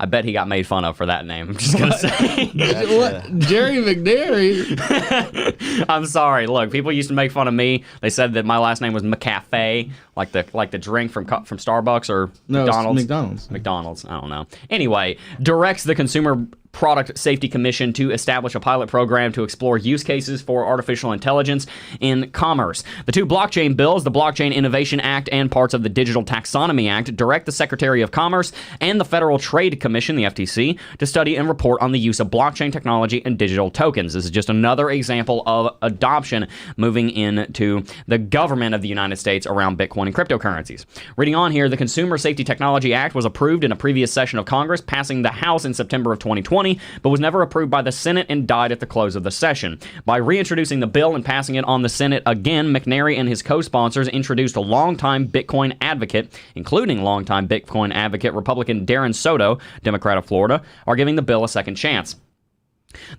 I bet he got made fun of for that name. I'm just going to say. What? Jerry McNary? I'm sorry. Look, people used to make fun of me. They said that my last name was McCafe, like the drink from Starbucks or No, McDonald's. it's McDonald's. McDonald's. I don't know. Anyway, directs the Consumer Product Safety Commission to establish a pilot program to explore use cases for artificial intelligence in commerce. The two blockchain bills, the Blockchain Innovation Act and parts of the Digital Taxonomy Act, direct the Secretary of Commerce and the Federal Trade Commission, the FTC, to study and report on the use of blockchain technology and digital tokens. This is just another example of adoption moving into the government of the United States around Bitcoin and cryptocurrencies. Reading on here, the Consumer Safety Technology Act was approved in a previous session of Congress, passing the House in September of 2020, but was never approved by the Senate and died at the close of the session. By reintroducing the bill and passing it on the Senate again, McNary and his co-sponsors introduced a longtime Bitcoin advocate, including longtime Bitcoin advocate Republican Darren Soto, Democrat of Florida, are giving the bill a second chance.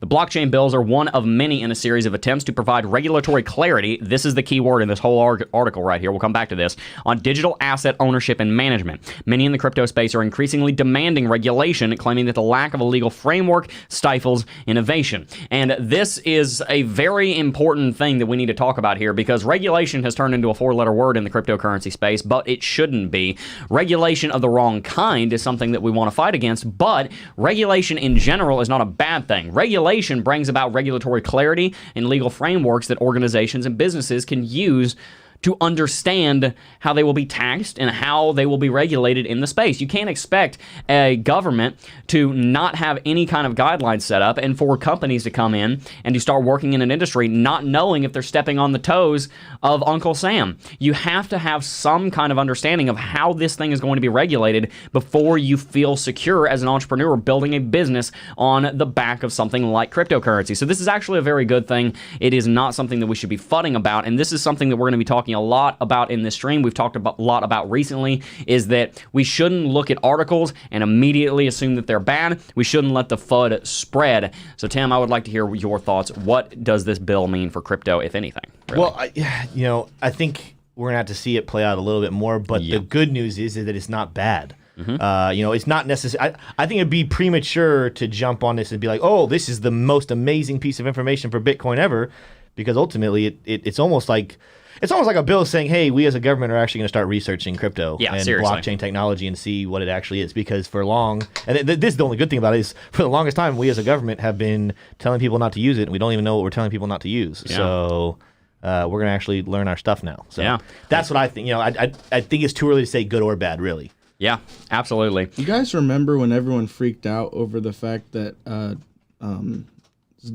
The blockchain bills are one of many in a series of attempts to provide regulatory clarity. This is the key word in this whole article right here. We'll come back to this. On digital asset ownership and management. Many in the crypto space are increasingly demanding regulation, claiming that the lack of a legal framework stifles innovation. And this is a very important thing that we need to talk about here, because regulation has turned into a four-letter word in the cryptocurrency space, but it shouldn't be. Regulation of the wrong kind is something that we want to fight against, but regulation in general is not a bad thing. Regulation brings about regulatory clarity and legal frameworks that organizations and businesses can use to understand how they will be taxed and how they will be regulated in the space. You can't expect a government to not have any kind of guidelines set up and for companies to come in and to start working in an industry not knowing if they're stepping on the toes of Uncle Sam. You have to have some kind of understanding of how this thing is going to be regulated before you feel secure as an entrepreneur building a business on the back of something like cryptocurrency. So this is actually a very good thing. It is not something that we should be fudding about, and this is something that we're going to be talking a lot about in this stream. We've talked a lot about recently, is that we shouldn't look at articles and immediately assume that they're bad. We shouldn't let the FUD spread. So Tim, I would like to hear your thoughts. What does this bill mean for crypto, if anything? Really? Well, I think we're gonna have to see it play out a little bit more. But the good news is that it's not bad. It's not necessary. I think it'd be premature to jump on this and be like, oh, this is the most amazing piece of information for Bitcoin ever, because ultimately it's almost like a bill saying, hey, we as a government are actually going to start researching crypto and blockchain technology and see what it actually is. Because for long, and this is the only good thing about it, is for the longest time, we as a government have been telling people not to use it, and we don't even know what we're telling people not to use. Yeah. So we're going to actually learn our stuff now. So that's what I think. I think it's too early to say good or bad, really. Yeah, absolutely. You guys remember when everyone freaked out over the fact that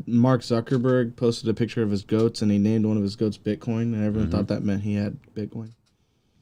Mark Zuckerberg posted a picture of his goats and he named one of his goats Bitcoin, and everyone thought that meant he had Bitcoin?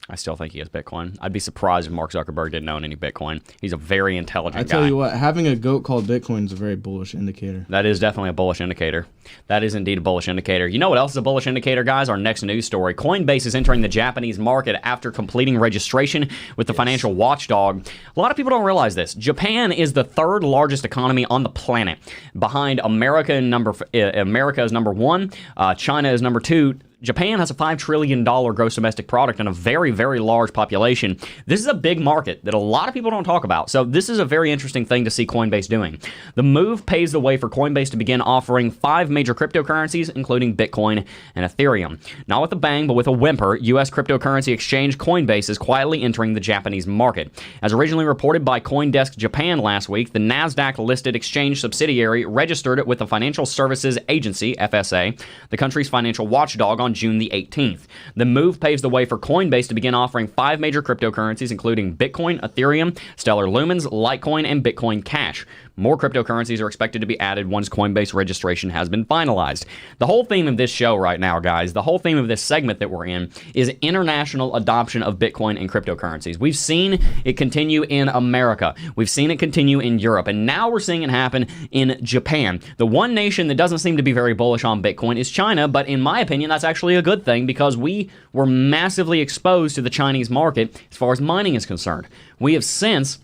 I still think he has Bitcoin. I'd be surprised if Mark Zuckerberg didn't own any Bitcoin. He's a very intelligent guy. I tell you what, having a goat called Bitcoin is a very bullish indicator. That is definitely a bullish indicator. That is indeed a bullish indicator. You know what else is a bullish indicator, guys? Our next news story. Coinbase is entering the Japanese market after completing registration with the financial watchdog. A lot of people don't realize this. Japan is the third largest economy on the planet. Behind America is number one. China is number two. Japan has a $5 trillion gross domestic product and a very, very large population. This is a big market that a lot of people don't talk about. So this is a very interesting thing to see Coinbase doing. The move paves the way for Coinbase to begin offering 5 major cryptocurrencies, including Bitcoin and Ethereum. Not with a bang, but with a whimper, U.S. cryptocurrency exchange Coinbase is quietly entering the Japanese market. As originally reported by CoinDesk Japan last week, the NASDAQ-listed exchange subsidiary registered with the Financial Services Agency, FSA, the country's financial watchdog, on June the 18th. The move paves the way for Coinbase to begin offering 5 major cryptocurrencies, including Bitcoin, Ethereum, Stellar Lumens, Litecoin, and Bitcoin Cash. More cryptocurrencies are expected to be added once Coinbase registration has been finalized. The whole theme of this show right now, guys, the whole theme of this segment that we're in is international adoption of Bitcoin and cryptocurrencies. We've seen it continue in America. We've seen it continue in Europe. And now we're seeing it happen in Japan. The one nation that doesn't seem to be very bullish on Bitcoin is China. But in my opinion, that's actually a good thing, because we were massively exposed to the Chinese market as far as mining is concerned. We have since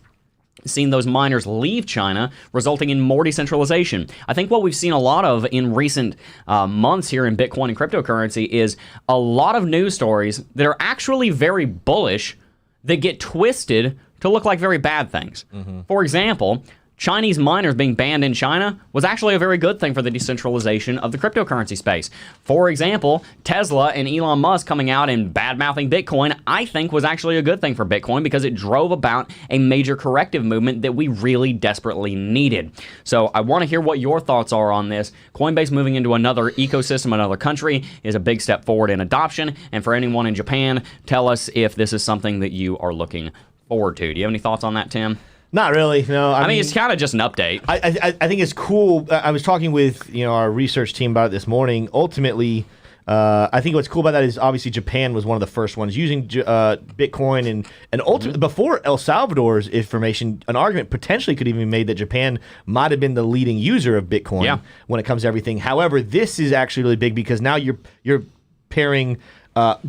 seen those miners leave China, resulting in more decentralization. I think what we've seen a lot of in recent months here in Bitcoin and cryptocurrency is a lot of news stories that are actually very bullish that get twisted to look like very bad things. For example, Chinese miners being banned in China was actually a very good thing for the decentralization of the cryptocurrency space. For example, Tesla and Elon Musk coming out and bad-mouthing Bitcoin, I think was actually a good thing for Bitcoin because it drove about a major corrective movement that we really desperately needed. So I want to hear what your thoughts are on this. Coinbase moving into another ecosystem, another country, is a big step forward in adoption. And for anyone in Japan, tell us if this is something that you are looking forward to. Do you have any thoughts on that, Tim? Not really. No. I mean, it's kind of just an update. I think it's cool. I was talking with our research team about it this morning. Ultimately, I think what's cool about that is obviously Japan was one of the first ones using Bitcoin, and ultimately before El Salvador's information, an argument potentially could even be made that Japan might have been the leading user of Bitcoin when it comes to everything. However, this is actually really big because now you're pairing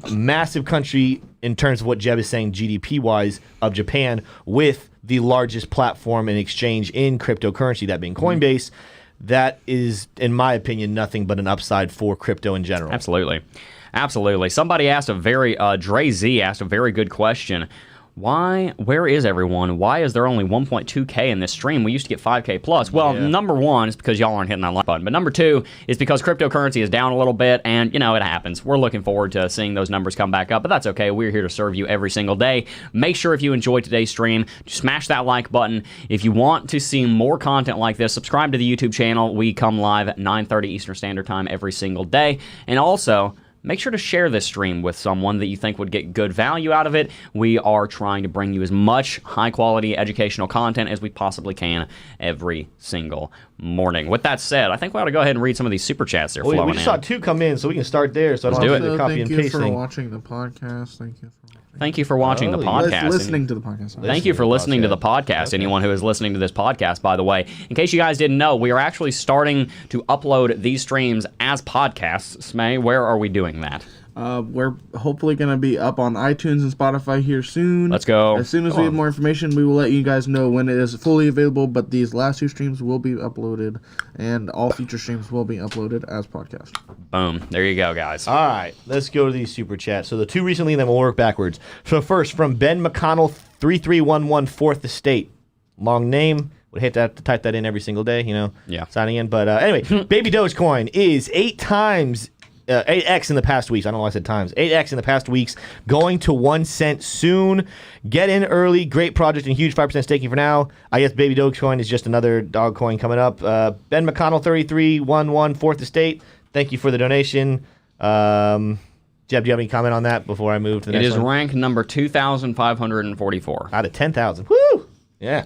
massive country in terms of what Jeb is saying GDP wise of Japan with the largest platform and exchange in cryptocurrency, that being Coinbase. That is, in my opinion, nothing but an upside for crypto in general. Absolutely. Somebody asked Dre Z asked a very good question. Where is everyone? Why is there only 1.2K in this stream? We used to get 5K plus. Well, number one is because y'all aren't hitting that like button. But number two is because cryptocurrency is down a little bit, and, it happens. We're looking forward to seeing those numbers come back up, but that's okay. We're here to serve you every single day. Make sure if you enjoyed today's stream, smash that like button. If you want to see more content like this, subscribe to the YouTube channel. We come live at 9:30 Eastern Standard Time every single day. And also, make sure to share this stream with someone that you think would get good value out of it. We are trying to bring you as much high-quality educational content as we possibly can every single morning. With that said, I think we ought to go ahead and read some of these super chats that are flowing in. We just saw 2 come in, so we can start there. So I don't have to copy and paste. Thank you for watching the podcast. Thank you for watching the podcast. Listening to the podcast. Thank you for listening to the podcast. Okay. Anyone who is listening to this podcast, by the way. In case you guys didn't know, we are actually starting to upload these streams as podcasts. Smay, where are we doing that? We're hopefully going to be up on iTunes and Spotify here soon. Let's go. As soon as we have more information, we will let you guys know when it is fully available, but these last 2 streams will be uploaded, and all future streams will be uploaded as podcasts. Boom. There you go, guys. All right, let's go to these super chats. So the 2 recently, and then we'll work backwards. So first, from Ben McConnell, 3311 4th Estate. Long name. Would hate to have to type that in every single day, signing in. But anyway, Baby Dogecoin is 8x in the past weeks. I don't know why I said times. 8x in the past weeks, going to 1 cent soon. Get in early. Great project and huge 5% staking for now. I guess Baby Dogecoin is just another dog coin coming up. Ben McConnell, 3311 4th Estate. Thank you for the donation. Jeb, do you have any comment on that before I move to the next one? It is rank number 2,544. Out of 10,000. Woo! Yeah.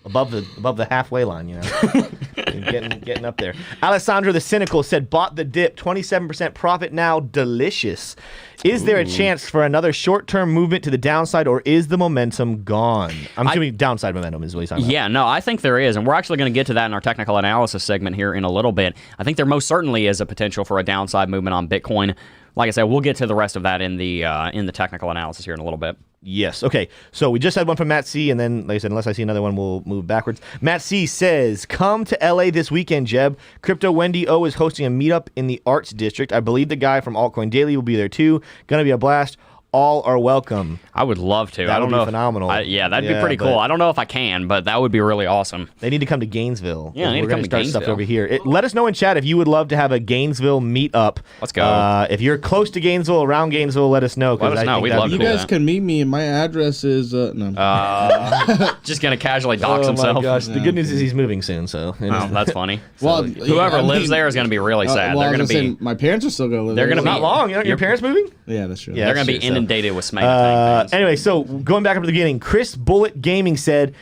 Above the halfway line, getting up there. Alessandro the Cynical said, bought the dip, 27% profit now, delicious. Is there a chance for another short-term movement to the downside, or is the momentum gone? I'm assuming downside momentum is what he's talking about. Yeah, no, I think there is, and we're actually going to get to that in our technical analysis segment here in a little bit. I think there most certainly is a potential for a downside movement on Bitcoin. Like I said, we'll get to the rest of that in the technical analysis here in a little bit. Yes. Okay. So we just had one from Matt C, and then, like I said, unless I see another one, we'll move backwards. Matt C says, come to LA this weekend, Jeb. Crypto Wendy O is hosting a meetup in the Arts District. I believe the guy from Altcoin Daily will be there too. Gonna be a blast. All are welcome. I would love to. That I don't would know be phenomenal. That'd be pretty cool. I don't know if I can, but that would be really awesome. They need to come to Gainesville. Yeah, they need to come to start Gainesville. Stuff over here. Let us know in chat if you would love to have a Gainesville meetup. Let's go. If you're close to Gainesville, around Gainesville, let us know. Let us know. We'd love to. You guys can meet me, and my address is just gonna casually dox himself. Oh my gosh! The good news is he's moving soon, so that's funny. Well, whoever lives there is gonna be really sad. Well, they're gonna be. My parents are still gonna live there. They're gonna be not long. Your parents moving? Yeah, that's true. Yeah, they're gonna be inundated with Smeg. Anyway, so going back up to the beginning, Chris Bullet Gaming said,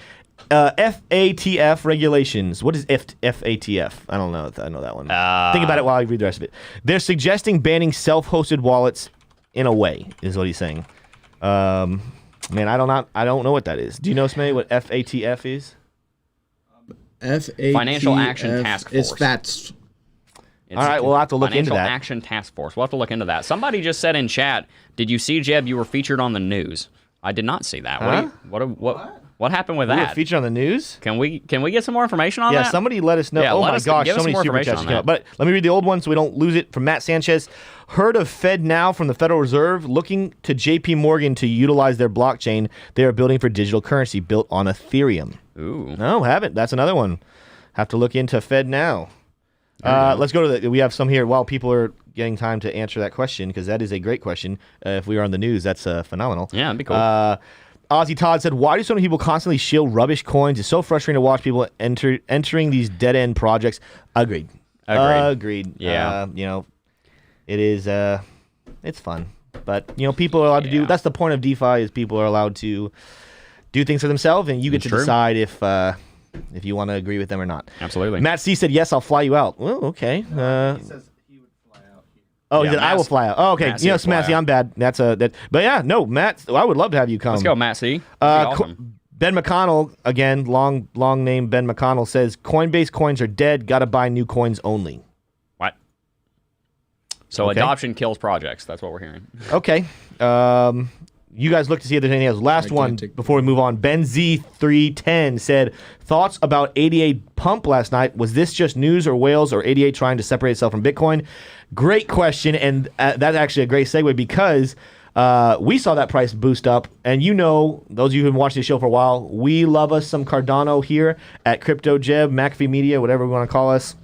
FATF regulations. What is FATF? I don't know. I know that one. Think about it while I read the rest of it. They're suggesting banning self-hosted wallets in a way, is what he's saying. Man, I don't know what that is. Do you know, Smay, what FATF is? Financial Action Task Force. It's FATS. All right, we'll have to look into that. Financial Action Task Force. We'll have to look into that. Somebody just said in chat, did you see, Jeb, you were featured on the news? I did not see that. Huh? What happened with We were that? featured on the news. Can we get some more information on Yeah, that? somebody let us know. Yeah, oh let my us- gosh, give us so some many more super information chats on came that. up. But let me read the old one so we don't lose it. From Matt Sanchez. Heard of Fed Now from the Federal Reserve looking to JP Morgan to utilize their blockchain they are building for digital currency built on Ethereum. Ooh. No, haven't. That's another one. Have to look into Fed Now. Let's go to we have some here while people are getting time to answer that question because that is a great question. If we are on the news, that's phenomenal. Yeah, that'd be cool. Ozzy Todd said, "Why do so many people constantly shield rubbish coins? It's so frustrating to watch people entering these dead end projects." Agreed. Yeah. It is. It's fun, but people are allowed to do. That's the point of DeFi is people are allowed to do things for themselves, and you get to decide if you want to agree with them or not. Absolutely. Matt C said, "Yes, I'll fly you out." Well, okay. He says he would fly out here. Oh, Yeah, he said, "I will fly out." Oh, okay. Matt C will fly Matt C, out. I'm bad. That's that. But yeah, no, Matt. I would love to have you come. Let's go, Matt C. That'd be awesome. Ben McConnell, again, long name Ben McConnell, says Coinbase coins are dead. Got to buy new coins only. What? So Okay. adoption kills projects. That's what we're hearing. Okay. You guys look to see if there's anything else. Last one Gigantic. before we move on. Ben Z310 said, thoughts about 88 pump last night. Was this just news or whales or 88 trying to separate itself from Bitcoin? Great question. And that's actually a great segue because we saw that price boost up. And those of you who've been watching the show for a while, we love us some Cardano here at Crypto Jeb, McAfee Media, whatever we want to call us.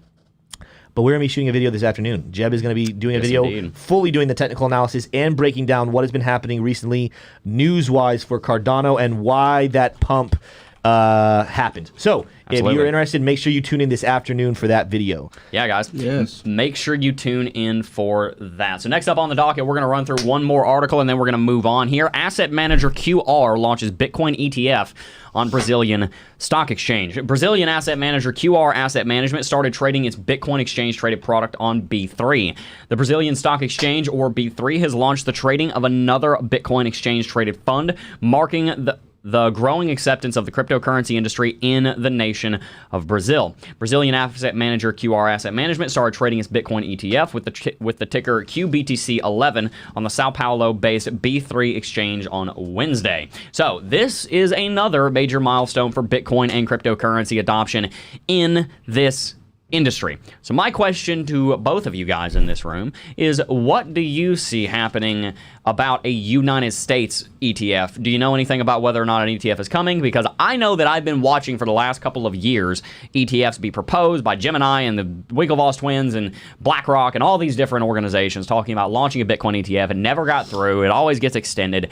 But we're going to be shooting a video this afternoon. Jeb is going to be doing a video indeed. fully doing the technical analysis and breaking down what has been happening recently news-wise for Cardano and why that pump happened. So Absolutely. if you're interested, make sure you tune in this afternoon for that video. Yeah, guys. Yes. Make sure you tune in for that. So next up on the docket, we're going to run through one more article, and then we're going to move on here. Asset manager QR launches Bitcoin ETF on Brazilian stock exchange. Brazilian asset manager QR Asset Management started trading its Bitcoin exchange-traded product on B3. The Brazilian Stock Exchange, or B3, has launched the trading of another Bitcoin exchange-traded fund, marking the growing acceptance of the cryptocurrency industry in the nation of Brazil. Brazilian asset manager QR Asset Management started trading its Bitcoin ETF with the ticker QBTC11 on the Sao Paulo-based B3 exchange on Wednesday. So this is another major milestone for Bitcoin and cryptocurrency adoption in this industry. So my question to both of you guys in this room is, what do you see happening about a United States ETF? Do you know anything about whether or not an ETF is coming? Because I know that I've been watching for the last couple of years ETFs be proposed by Gemini and the Winklevoss twins and BlackRock and all these different organizations talking about launching a Bitcoin ETF. It never got through. It always gets extended.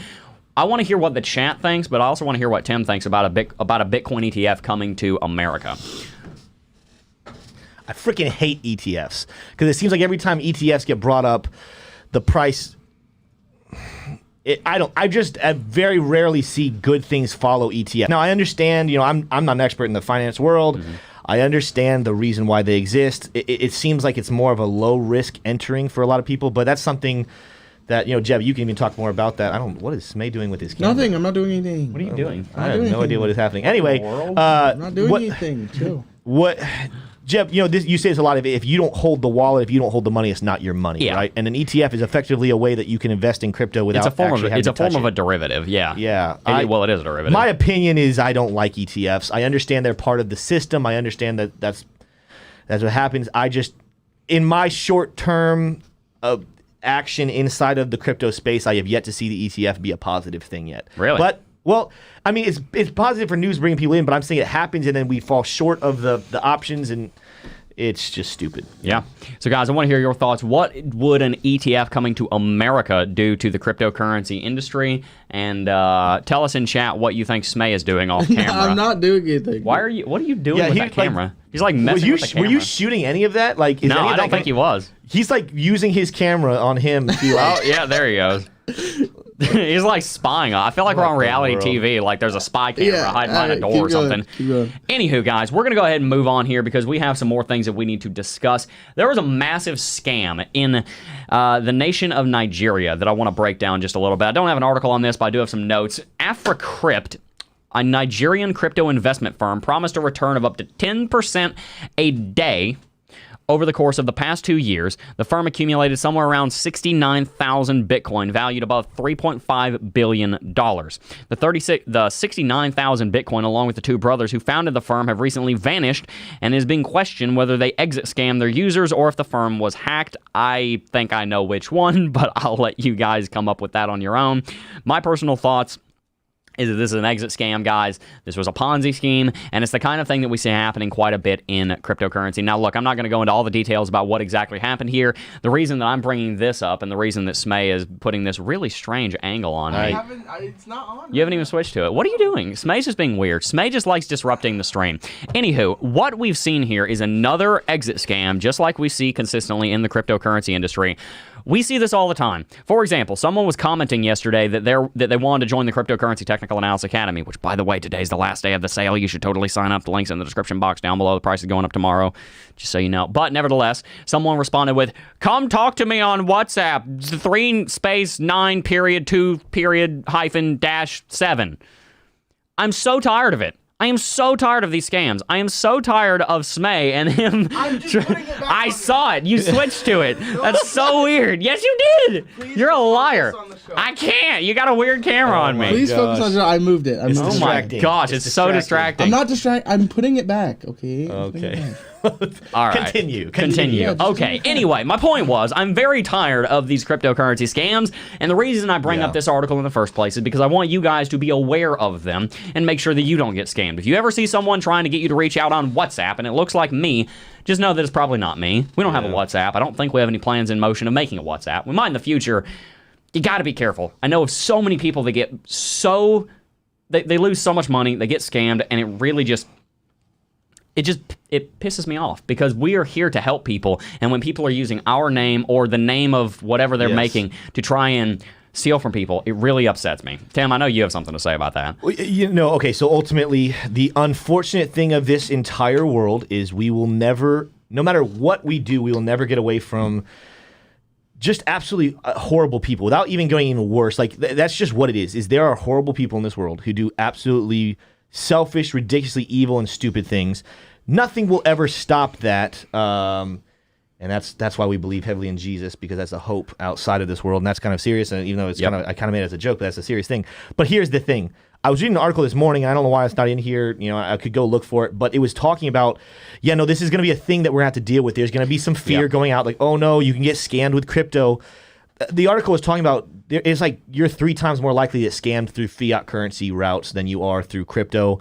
I want to hear what the chat thinks, but I also want to hear what Tim thinks about a Bitcoin ETF coming to America. I freaking hate ETFs because it seems like every time ETFs get brought up, the price. I very rarely see good things follow ETF. Now I understand, I'm not an expert in the finance world. Mm-hmm. I understand the reason why they exist. It seems like it's more of a low risk entering for a lot of people, but that's something that Jeb, you can even talk more about that. What is Smay doing with his camera? Nothing. I'm not doing anything. What are you doing? I have no idea what is happening. Anyway, I'm not doing anything. Chill. What, Jeb? You say this a lot. If you don't hold the wallet, if you don't hold the money, it's not your money, right? And an ETF is effectively a way that you can invest in crypto without. It's a form of a derivative. Yeah. Yeah. It is a derivative. My opinion is I don't like ETFs. I understand they're part of the system. I understand that's what happens. In my short term action inside of the crypto space, I have yet to see the ETF be a positive thing yet. Really? But it's positive for news bringing people in, but I'm saying it happens and then we fall short of the options and it's just stupid. Yeah. So guys, I want to hear your thoughts. What would an ETF coming to America do to the cryptocurrency industry? And tell us in chat what you think Smay is doing off camera. I'm not doing anything. What are you doing with that camera? He's like messing with the camera. Were you shooting any of that? Like, no, I don't think he was. He's like using his camera on him. Oh yeah, there he goes. He's like spying. I feel like we're on reality TV. Like there's a spy camera hiding behind a door or something. Anywho, guys, we're going to go ahead and move on here because we have some more things that we need to discuss. There was a massive scam in the nation of Nigeria that I want to break down just a little bit. I don't have an article on this, but I do have some notes. AfriCrypt, a Nigerian crypto investment firm, promised a return of up to 10% a day over the course of the past 2 years, the firm accumulated somewhere around 69,000 Bitcoin, valued above $3.5 billion. The 69,000 Bitcoin, along with the two brothers who founded the firm, have recently vanished, and it is being questioned whether they exit scammed their users or if the firm was hacked. I think I know which one, but I'll let you guys come up with that on your own. My personal thoughts is that this is an exit scam, guys. This was a Ponzi scheme, and it's the kind of thing that we see happening quite a bit in cryptocurrency. Now, look, I'm not going to go into all the details about what exactly happened here. The reason that I'm bringing this up and the reason that Smay is putting this really strange angle on me. It's not on. You haven't even switched to it. What are you doing? Smay's just being weird. Smay just likes disrupting the stream. Anywho, what we've seen here is another exit scam, just like we see consistently in the cryptocurrency industry. We see this all the time. For example, someone was commenting yesterday that they wanted to join the Cryptocurrency Technical Analysis Academy, which, by the way, today's the last day of the sale. You should totally sign up. The link's in the description box down below. The price is going up tomorrow, just so you know. But nevertheless, someone responded with, "Come talk to me on WhatsApp, 3-9-2-7. I'm so tired of it. I am so tired of these scams. I am so tired of Smay and him. I'm just putting it back I on saw it. You switched to it. That's so weird. Yes, you did. You're a liar. I can't. You got a weird camera on me. Please focus on the show. I moved it. It's Oh my distracting. gosh, it's so distracting. I'm not distracted. I'm putting it back. Okay. Okay. All right. Continue. Yeah, Okay. Anyway, my point was, I'm very tired of these cryptocurrency scams, and the reason I bring up this article in the first place is because I want you guys to be aware of them and make sure that you don't get scammed. If you ever see someone trying to get you to reach out on WhatsApp and it looks like me, just know that it's probably not me. We don't have a WhatsApp. I don't think we have any plans in motion of making a WhatsApp. We might in the future. You got to be careful. I know of so many people that get so... They lose so much money, they get scammed, and it really just... It pisses me off because we are here to help people, and when people are using our name or the name of whatever they're making to try and steal from people, it really upsets me. Tim, I know you have something to say about that. Okay, so ultimately, the unfortunate thing of this entire world is we will never, no matter what we do, we will never get away from just absolutely horrible people without even going even worse. Like, that's just what it is there are horrible people in this world who do absolutely selfish, ridiculously evil, and stupid things. Nothing will ever stop that, and that's why we believe heavily in Jesus, because that's a hope outside of this world, and that's kind of serious. And even though it's I kind of made it as a joke, but that's a serious thing. But here's the thing: I was reading an article this morning. I don't know why it's not in here. I could go look for it, but it was talking about, this is going to be a thing that we're going to have to deal with. There's going to be some fear going out, like, oh no, you can get scammed with crypto. The article was talking about it's like you're 3 times more likely to get scammed through fiat currency routes than you are through crypto.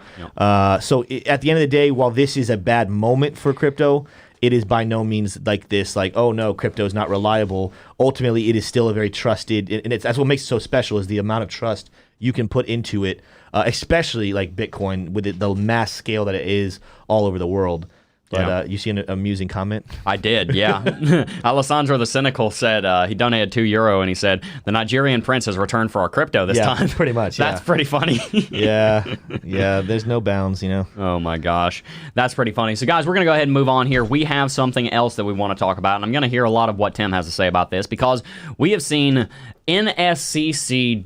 So at the end of the day, while this is a bad moment for crypto, it is by no means like this, like, oh no, crypto is not reliable. Ultimately, it is still a very trusted, and that's what makes it so special, is the amount of trust you can put into it, especially like Bitcoin with the mass scale that it is all over the world. But you see an amusing comment? I did, yeah. Alessandro the Cynical said he donated €2 and he said, the Nigerian prince has returned for our crypto this time. Pretty much, That's pretty funny. yeah, there's no bounds, Oh my gosh. That's pretty funny. So guys, we're going to go ahead and move on here. We have something else that we want to talk about, and I'm going to hear a lot of what Tim has to say about this, because we have seen NSCC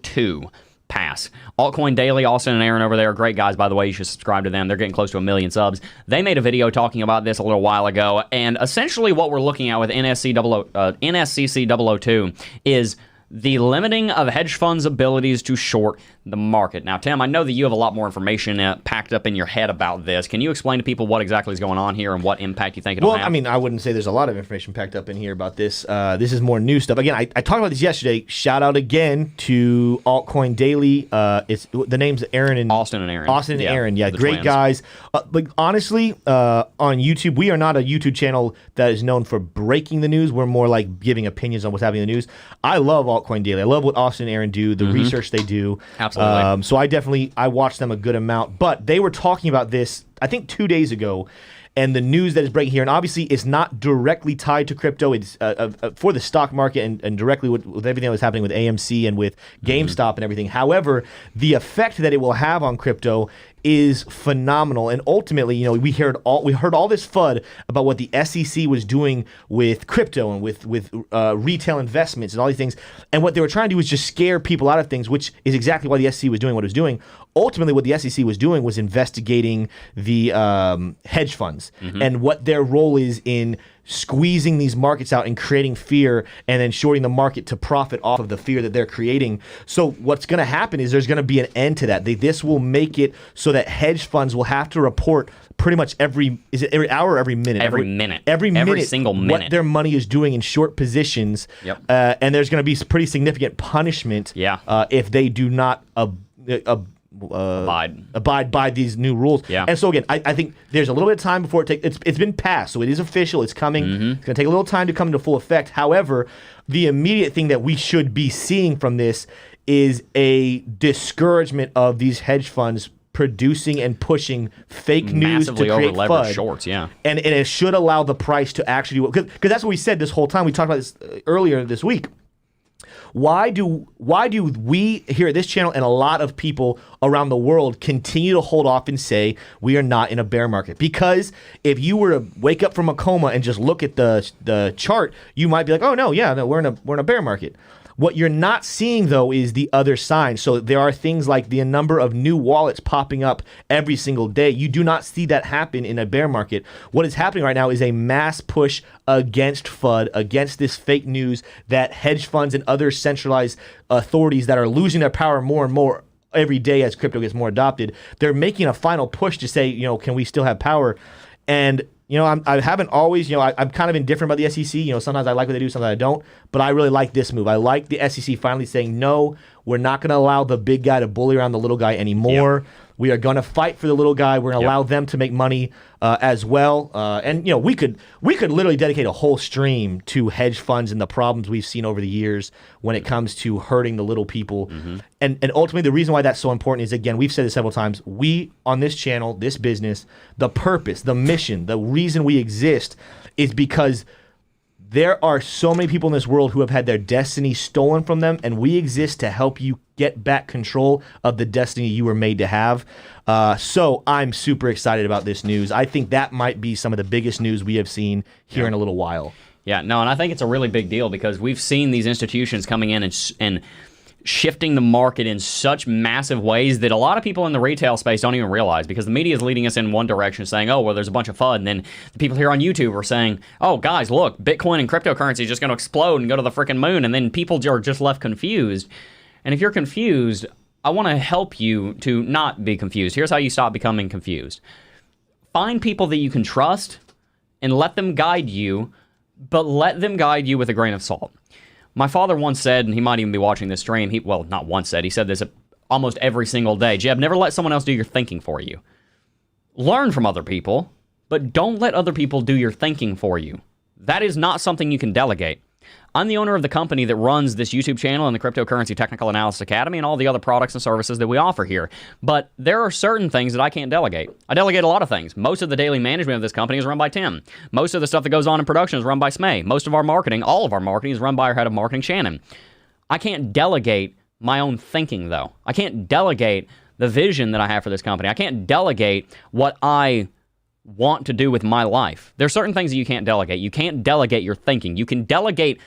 002 pass. Altcoin Daily, Austin and Aaron over there, great guys, by the way. You should subscribe to them. They're getting close to 1 million subs. They made a video talking about this a little while ago, and essentially what we're looking at with NSCC 002 is the limiting of hedge funds' abilities to short the market. Now, Tim, I know that you have a lot more information packed up in your head about this. Can you explain to people what exactly is going on here and what impact you think it'll have? Well, I mean, I wouldn't say there's a lot of information packed up in here about this. This is more new stuff. Again, I talked about this yesterday. Shout out again to Altcoin Daily. It's the name's Aaron and Austin and Aaron. Aaron, great twins. guys. Like honestly, on YouTube, we are not a YouTube channel that is known for breaking the news. We're more like giving opinions on what's happening in the news. I love Altcoin Daily. I love what Austin and Aaron do, the research they do. Absolutely. So I watched them a good amount, but they were talking about this, I think 2 days ago, and the news that is breaking here, and obviously it's not directly tied to crypto. It's for the stock market and directly with everything that was happening with AMC and with GameStop and everything. However, the effect that it will have on crypto is phenomenal. And ultimately, you know, we heard all this FUD about what the SEC was doing with crypto and with retail investments and all these things. And what they were trying to do was just scare people out of things, which is exactly why the SEC was doing what it was doing. Ultimately, what the SEC was doing was investigating the hedge funds and what their role is in squeezing these markets out and creating fear and then shorting the market to profit off of the fear that they're creating. So what's going to happen is there's going to be an end to that. This will make it so that hedge funds will have to report pretty much every hour or every minute? Every minute. Every single minute. What their money is doing in short positions. Yep. And there's going to be pretty significant punishment if they do not abide by these new rules. Yeah. And so again, I think there's a little bit of time before it's been passed, so it is official, it's coming. It's going to take a little time to come into full effect. However, the immediate thing that we should be seeing from this is a discouragement of these hedge funds producing and pushing fake news to create FUD. Shorts, yeah. And it should allow the price to actually do it. Because that's what we said this whole time. We talked about this earlier this week. Why do we here at this channel and a lot of people around the world continue to hold off and say we are not in a bear market? Because if you were to wake up from a coma and just look at the chart, you might be like, oh no, we're in a bear market. What you're not seeing, though, is the other side. So there are things like the number of new wallets popping up every single day. You do not see that happen in a bear market. What is happening right now is a mass push against FUD, against this fake news that hedge funds and other centralized authorities that are losing their power more and more every day as crypto gets more adopted. They're making a final push to say, can we still have power? And I haven't always, I'm kind of indifferent about the SEC. Sometimes I like what they do, sometimes I don't. But I really like this move. I like the SEC finally saying, no, we're not going to allow the big guy to bully around the little guy anymore. Yep. We are going to fight for the little guy. We're going to allow them to make money as well. And we could literally dedicate a whole stream to hedge funds and the problems we've seen over the years when it comes to hurting the little people. And ultimately, the reason why that's so important is, again, we've said this several times. We, on this channel, this business, the purpose, the mission, the reason we exist is because there are so many people in this world who have had their destiny stolen from them, and we exist to help you get back control of the destiny you were made to have. So I'm super excited about this news. I think that might be some of the biggest news we have seen here in a little while. Yeah, no, and I think it's a really big deal because we've seen these institutions coming in and shifting the market in such massive ways that a lot of people in the retail space don't even realize, because the media is leading us in one direction saying, oh, well, there's a bunch of FUD. And then the people here on YouTube are saying, oh, guys, look, Bitcoin and cryptocurrency is just going to explode and go to the freaking moon. And then people are just left confused. And if you're confused, I want to help you to not be confused. Here's how you stop becoming confused. Find people that you can trust and let them guide you, but let them guide you with a grain of salt. My father once said, and he might even be watching this stream, not once said, he said this almost every single day, Jeb, never let someone else do your thinking for you. Learn from other people, but don't let other people do your thinking for you. That is not something you can delegate. I'm the owner of the company that runs this YouTube channel and the Cryptocurrency Technical Analysis Academy and all the other products and services that we offer here. But there are certain things that I can't delegate. I delegate a lot of things. Most of the daily management of this company is run by Tim. Most of the stuff that goes on in production is run by Smay. Most of our marketing, all of our marketing, is run by our head of marketing, Shannon. I can't delegate my own thinking, though. I can't delegate the vision that I have for this company. I can't delegate what I want to do with my life. There are certain things that you can't delegate. You can't delegate your thinking. You can delegate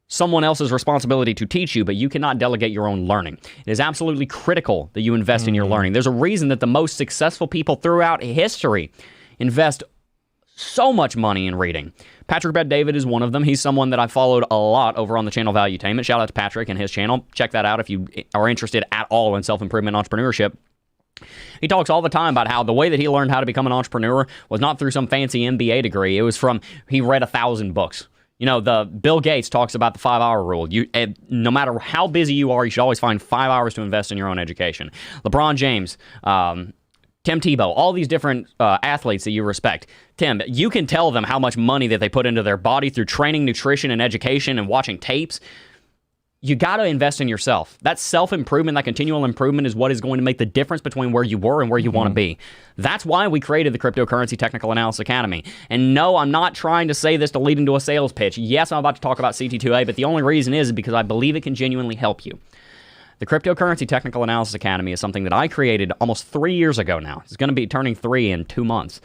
someone else's responsibility to teach you, but you cannot delegate your own learning. It is absolutely critical that you invest in your learning. There's a reason that the most successful people throughout history invest so much money in reading. Patrick Bet-David is one of them. He's someone that I followed a lot over on the channel Valuetainment. Shout out to Patrick and his channel. Check that out if you are interested at all in self-improvement entrepreneurship. He talks all the time about how the way that he learned how to become an entrepreneur was not through some fancy MBA degree. It was from, he read 1,000 books. The Bill Gates talks about the 5-hour rule. No matter how busy you are, you should always find 5 hours to invest in your own education. LeBron James, Tim Tebow, all these different athletes that you respect. Tim, you can tell them how much money that they put into their body through training, nutrition, and education and watching tapes. You got to invest in yourself. That self-improvement, that continual improvement is what is going to make the difference between where you were and where you want to be. That's why we created the Cryptocurrency Technical Analysis Academy. And no, I'm not trying to say this to lead into a sales pitch. Yes, I'm about to talk about CT2A, but the only reason is because I believe it can genuinely help you. The Cryptocurrency Technical Analysis Academy is something that I created almost 3 years ago now. It's going to be turning 3 in 2 months.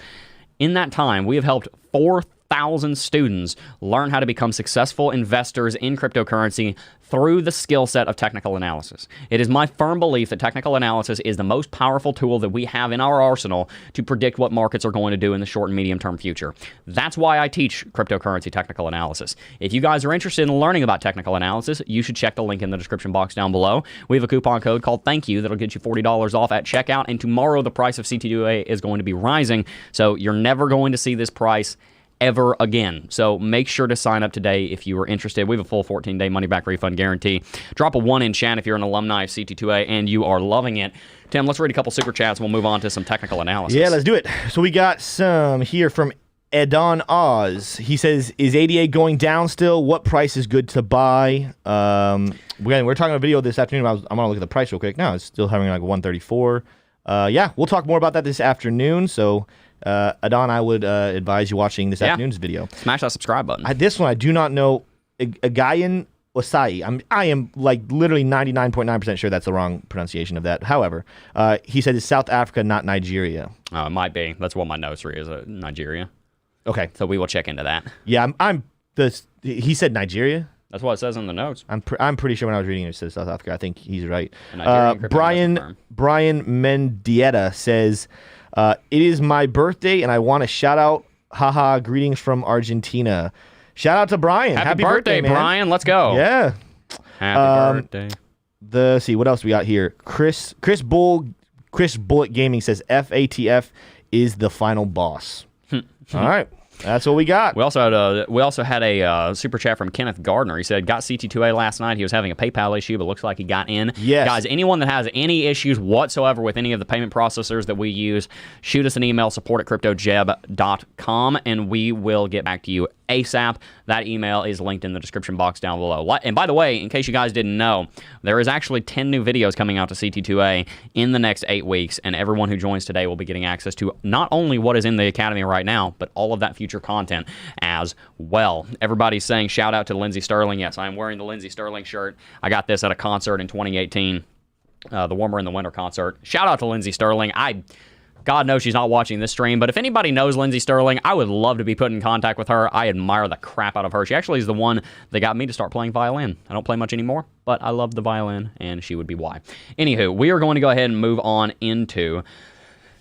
In that time, we have helped 4,000 students learn how to become successful investors in cryptocurrency through the skill set of technical analysis. It is my firm belief that technical analysis is the most powerful tool that we have in our arsenal to predict what markets are going to do in the short and medium term future. That's why I teach cryptocurrency technical analysis. If you guys are interested in learning about technical analysis, you should check the link in the description box down below. We have a coupon code called Thank You that'll get you $40 off at checkout, and tomorrow the price of CT2A is going to be rising, so you're never going to see this price ever again. So make sure to sign up today if you are interested. We have a full 14-day money-back refund guarantee. Drop a 1 in chat if you're an alumni of CT2A and you are loving it. Tim, let's read a couple super chats and we'll move on to some technical analysis. Yeah, let's do it. So we got some here from Edon Oz. He says, is ADA going down still? What price is good to buy? We're talking about a video this afternoon. I'm going to look at the price real quick. Now it's still having like 134. Yeah, we'll talk more about that this afternoon. So Adon, I would advise you watching this afternoon's video. Smash that subscribe button. This one I do not know. Agayan Osai. I am like literally 99.9% sure that's the wrong pronunciation of that. However, he said it's South Africa, not Nigeria. Oh, it might be. That's what my notes read, is Nigeria. Okay, so we will check into that. Yeah, he said Nigeria. That's what it says in the notes. I'm pretty sure when I was reading it says South Africa. I think he's right. Brian Mendieta says, it is my birthday and I want to shout out, haha, greetings from Argentina. Shout out to Brian. Happy birthday, man. Brian. Let's go. Yeah. Happy birthday. See what else we got here. Chris Bullet Gaming says FATF is the final boss. All right. That's what we got. We also had a super chat from Kenneth Gardner. He said, got CT2A last night. He was having a PayPal issue, but looks like he got in. Yes. Guys, anyone that has any issues whatsoever with any of the payment processors that we use, shoot us an email, support@cryptojeb.com, and we will get back to you ASAP. That email is linked in the description box down below. And by the way, in case you guys didn't know, there is actually 10 new videos coming out to CT2A in the next 8 weeks, and everyone who joins today will be getting access to not only what is in the Academy right now, but all of that future content as well. Everybody's saying shout out to Lindsey Sterling. Yes, I am wearing the Lindsey Sterling shirt. I got this at a concert in 2018, the Warmer in the Winter concert. Shout out to Lindsey Sterling. God knows she's not watching this stream, but if anybody knows Lindsey Sterling, I would love to be put in contact with her. I admire the crap out of her. She actually is the one that got me to start playing violin. I don't play much anymore, but I love the violin, and she would be why. Anywho, we are going to go ahead and move on into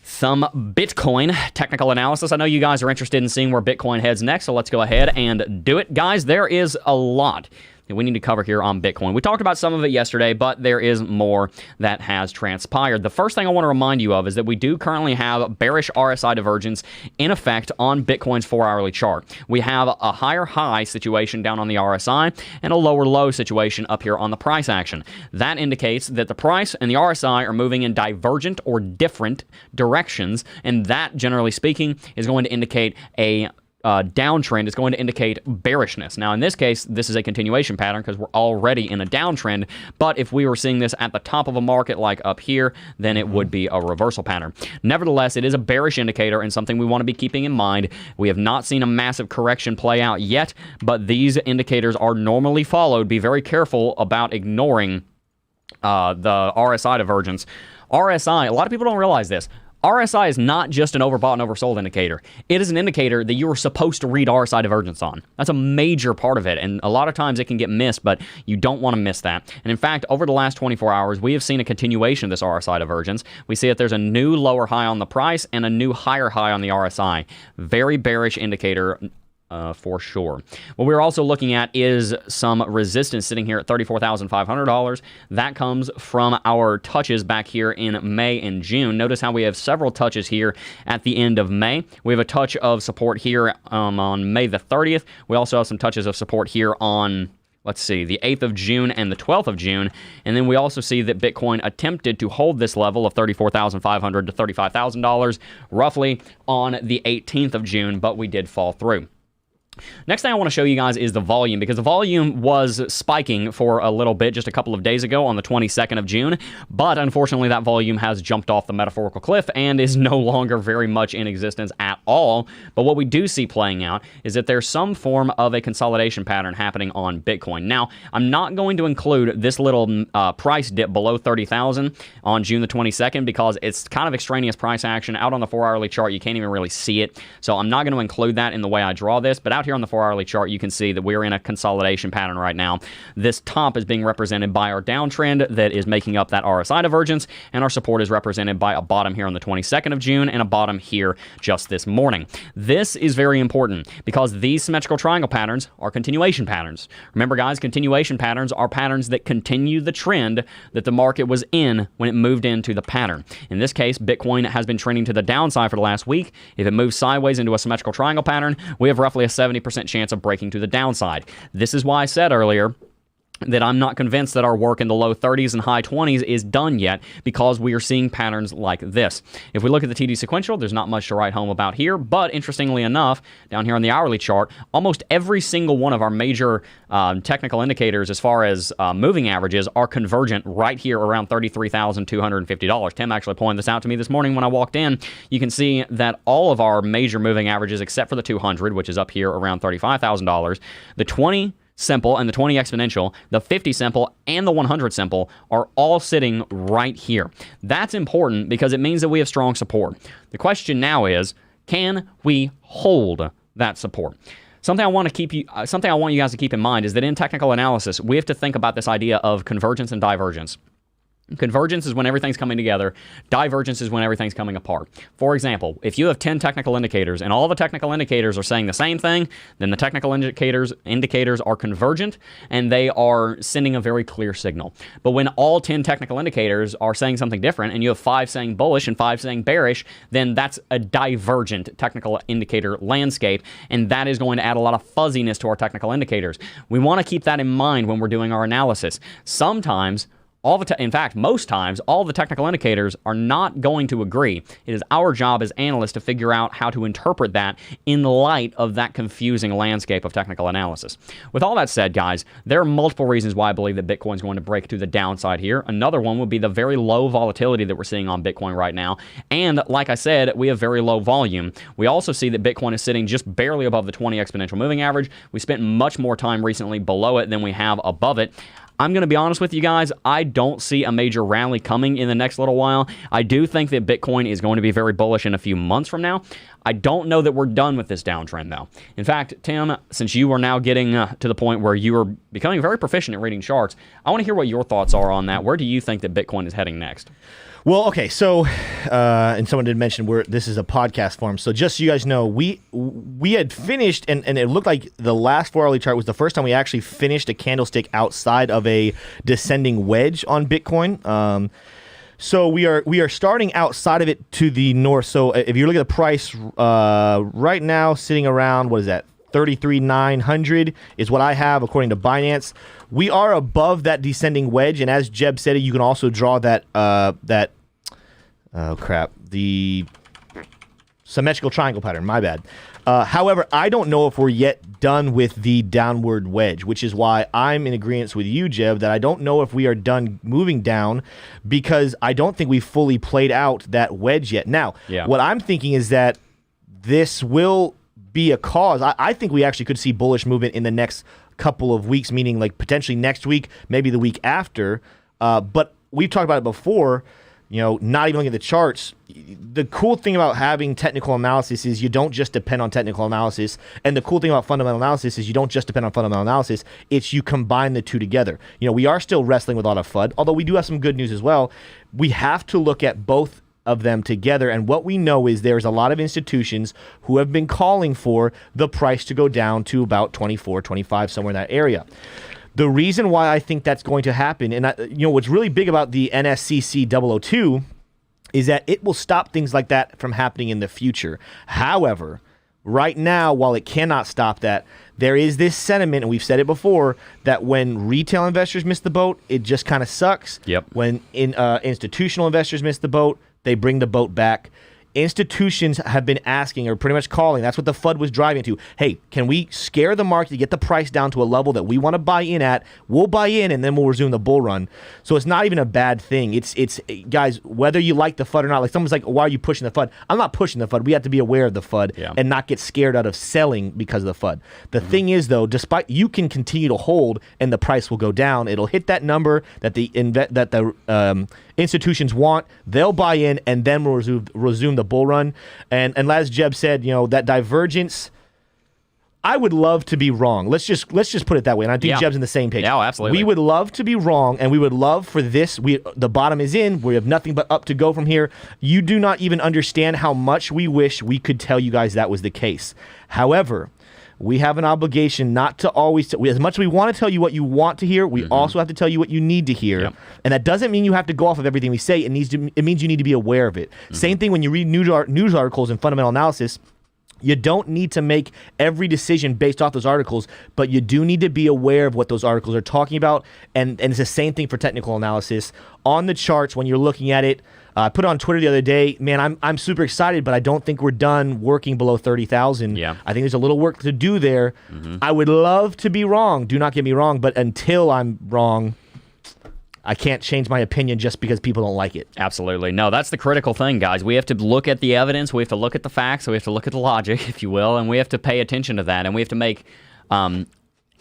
some Bitcoin technical analysis. I know you guys are interested in seeing where Bitcoin heads next, so let's go ahead and do it. Guys, there is a lot that we need to cover here on Bitcoin. We talked about some of it yesterday, but there is more that has transpired. The first thing I want to remind you of is that we do currently have bearish RSI divergence in effect on Bitcoin's 4-hourly chart. We have a higher high situation down on the RSI and a lower low situation up here on the price action. That indicates that the price and the RSI are moving in divergent or different directions, and that, generally speaking, is going to indicate a downtrend. Is going to indicate bearishness. Now, in this case, this is a continuation pattern because we're already in a downtrend, but if we were seeing this at the top of a market like up here, then it would be a reversal pattern. Nevertheless, it is a bearish indicator and something we want to be keeping in mind. We have not seen a massive correction play out yet, but these indicators are normally followed. Be very careful about ignoring the RSI divergence. RSI, a lot of people don't realize this. RSI is not just an overbought and oversold indicator. It is an indicator that you are supposed to read RSI divergence on. That's a major part of it, and a lot of times it can get missed, but you don't want to miss that. And in fact, over the last 24 hours, we have seen a continuation of this RSI divergence. We see that there's a new lower high on the price and a new higher high on the RSI. Very bearish indicator for sure. What we're also looking at is some resistance sitting here at $34,500. That comes from our touches back here in May and June. Notice how we have several touches here at the end of May. We have a touch of support here on May the 30th. We also have some touches of support here on, let's see, the 8th of June and the 12th of June. And then we also see that Bitcoin attempted to hold this level of $34,500 to $35,000 roughly on the 18th of June, but we did fall through. Next thing I want to show you guys is the volume, because the volume was spiking for a little bit just a couple of days ago on the 22nd of June, but unfortunately that volume has jumped off the metaphorical cliff and is no longer very much in existence at all. But what we do see playing out is that there's some form of a consolidation pattern happening on Bitcoin. Now, I'm not going to include this little price dip below 30,000 on June the 22nd because it's kind of extraneous price action. Out on the 4-hourly chart, you can't even really see it, so I'm not going to include that in the way I draw this, but out here on the 4-hourly chart, you can see that we're in a consolidation pattern right now. This top is being represented by our downtrend that is making up that RSI divergence, and our support is represented by a bottom here on the 22nd of June and a bottom here just this morning. This is very important because these symmetrical triangle patterns are continuation patterns. Remember, guys, continuation patterns are patterns that continue the trend that the market was in when it moved into the pattern. In this case, Bitcoin has been trending to the downside for the last week. If it moves sideways into a symmetrical triangle pattern, we have roughly a 70% chance of breaking to the downside. This is why I said earlier that I'm not convinced that our work in the low 30s and high 20s is done yet, because we are seeing patterns like this. If we look at the TD sequential, there's not much to write home about here, but interestingly enough, down here on the hourly chart, almost every single one of our major technical indicators as far as moving averages are convergent right here around $33,250. Tim actually pointed this out to me this morning when I walked in. You can see that all of our major moving averages, except for the 200, which is up here around $35,000, the 20 simple and the 20 exponential, the 50 simple and the 100 simple are all sitting right here. That's important because it means that we have strong support. The question now is, can we hold that support? Something I want you guys to keep in mind is that in technical analysis, we have to think about this idea of convergence and divergence. Convergence is when everything's coming together. Divergence is when everything's coming apart. For example, if you have 10 technical indicators and all the technical indicators are saying the same thing, then the technical indicators are convergent and they are sending a very clear signal. But when all 10 technical indicators are saying something different and you have 5 saying bullish and 5 saying bearish, then that's a divergent technical indicator landscape, and that is going to add a lot of fuzziness to our technical indicators. We want to keep that in mind when we're doing our analysis. Sometimes, in fact, most times, all the technical indicators are not going to agree. It is our job as analysts to figure out how to interpret that in light of that confusing landscape of technical analysis. With all that said, guys, there are multiple reasons why I believe that Bitcoin is going to break to the downside here. Another one would be the very low volatility that we're seeing on Bitcoin right now. And like I said, we have very low volume. We also see that Bitcoin is sitting just barely above the 20 exponential moving average. We spent much more time recently below it than we have above it. I'm going to be honest with you guys, I don't see a major rally coming in the next little while. I do think that Bitcoin is going to be very bullish in a few months from now. I don't know that we're done with this downtrend, though. In fact, Tim, since you are now getting to the point where you are becoming very proficient at reading charts, I want to hear what your thoughts are on that. Where do you think that Bitcoin is heading next? Well, okay, so, and someone did mention this is a podcast form. So just so you guys know, we had finished, and it looked like the last 4-hourly chart was the first time we actually finished a candlestick outside of a descending wedge on Bitcoin. So we are starting outside of it to the north. So if you look at the price right now, sitting around, what is that? 33,900 is what I have according to Binance. We are above that descending wedge, and as Jeb said, you can also draw the symmetrical triangle pattern. My bad. However, I don't know if we're yet done with the downward wedge, which is why I'm in agreement with you, Jeb, that I don't know if we are done moving down, because I don't think we've fully played out that wedge yet. Now, What I'm thinking is that this will be a cause. I think we actually could see bullish movement in the next couple of weeks, meaning like potentially next week, maybe the week after. But we've talked about it before, not even looking at the charts. The cool thing about having technical analysis is you don't just depend on technical analysis. And the cool thing about fundamental analysis is you don't just depend on fundamental analysis. It's you combine the two together. We are still wrestling with a lot of FUD, although we do have some good news as well. We have to look at both of them together, and what we know is there's a lot of institutions who have been calling for the price to go down to about 24, 25, somewhere in that area. The reason why I think that's going to happen, and what's really big about the NSCC 002 is that it will stop things like that from happening in the future. However, right now, while it cannot stop that, there is this sentiment, and we've said it before, that when retail investors miss the boat, it just kind of sucks. Yep. When institutional investors miss the boat, they bring the boat back. institutions have been asking, or pretty much calling, that's what the FUD was driving to. Hey, can we scare the market to get the price down to a level that we want to buy in at? We'll buy in, and then we'll resume the bull run. So it's not even a bad thing. It's guys, whether you like the FUD or not, like someone's like, why are you pushing the FUD? I'm not pushing the FUD. We have to be aware of the FUD and not get scared out of selling because of the FUD. The thing is, though, despite you can continue to hold and the price will go down, it'll hit that number that the institutions want. They'll buy in, and then we'll resume the bull run. And as Jeb said, that divergence, I would love to be wrong. Let's just put it that way. And I think Jeb's in the same page. Yeah, absolutely. We would love to be wrong, and we would love for this. The bottom is in. We have nothing but up to go from here. You do not even understand how much we wish we could tell you guys that was the case. However, we have an obligation not to always, as much as we want to tell you what you want to hear, we also have to tell you what you need to hear. Yep. And that doesn't mean you have to go off of everything we say. It means you need to be aware of it. Same thing when you read news articles and fundamental analysis. You don't need to make every decision based off those articles, but you do need to be aware of what those articles are talking about. And it's the same thing for technical analysis. On the charts, when you're looking at it, I put it on Twitter the other day, man, I'm super excited, but I don't think we're done working below 30,000. Yeah. I think there's a little work to do there. I would love to be wrong. Do not get me wrong, but until I'm wrong, I can't change my opinion just because people don't like it. Absolutely. No, that's the critical thing, guys. We have to look at the evidence. We have to look at the facts. We have to look at the logic, if you will, and we have to pay attention to that. And we have to make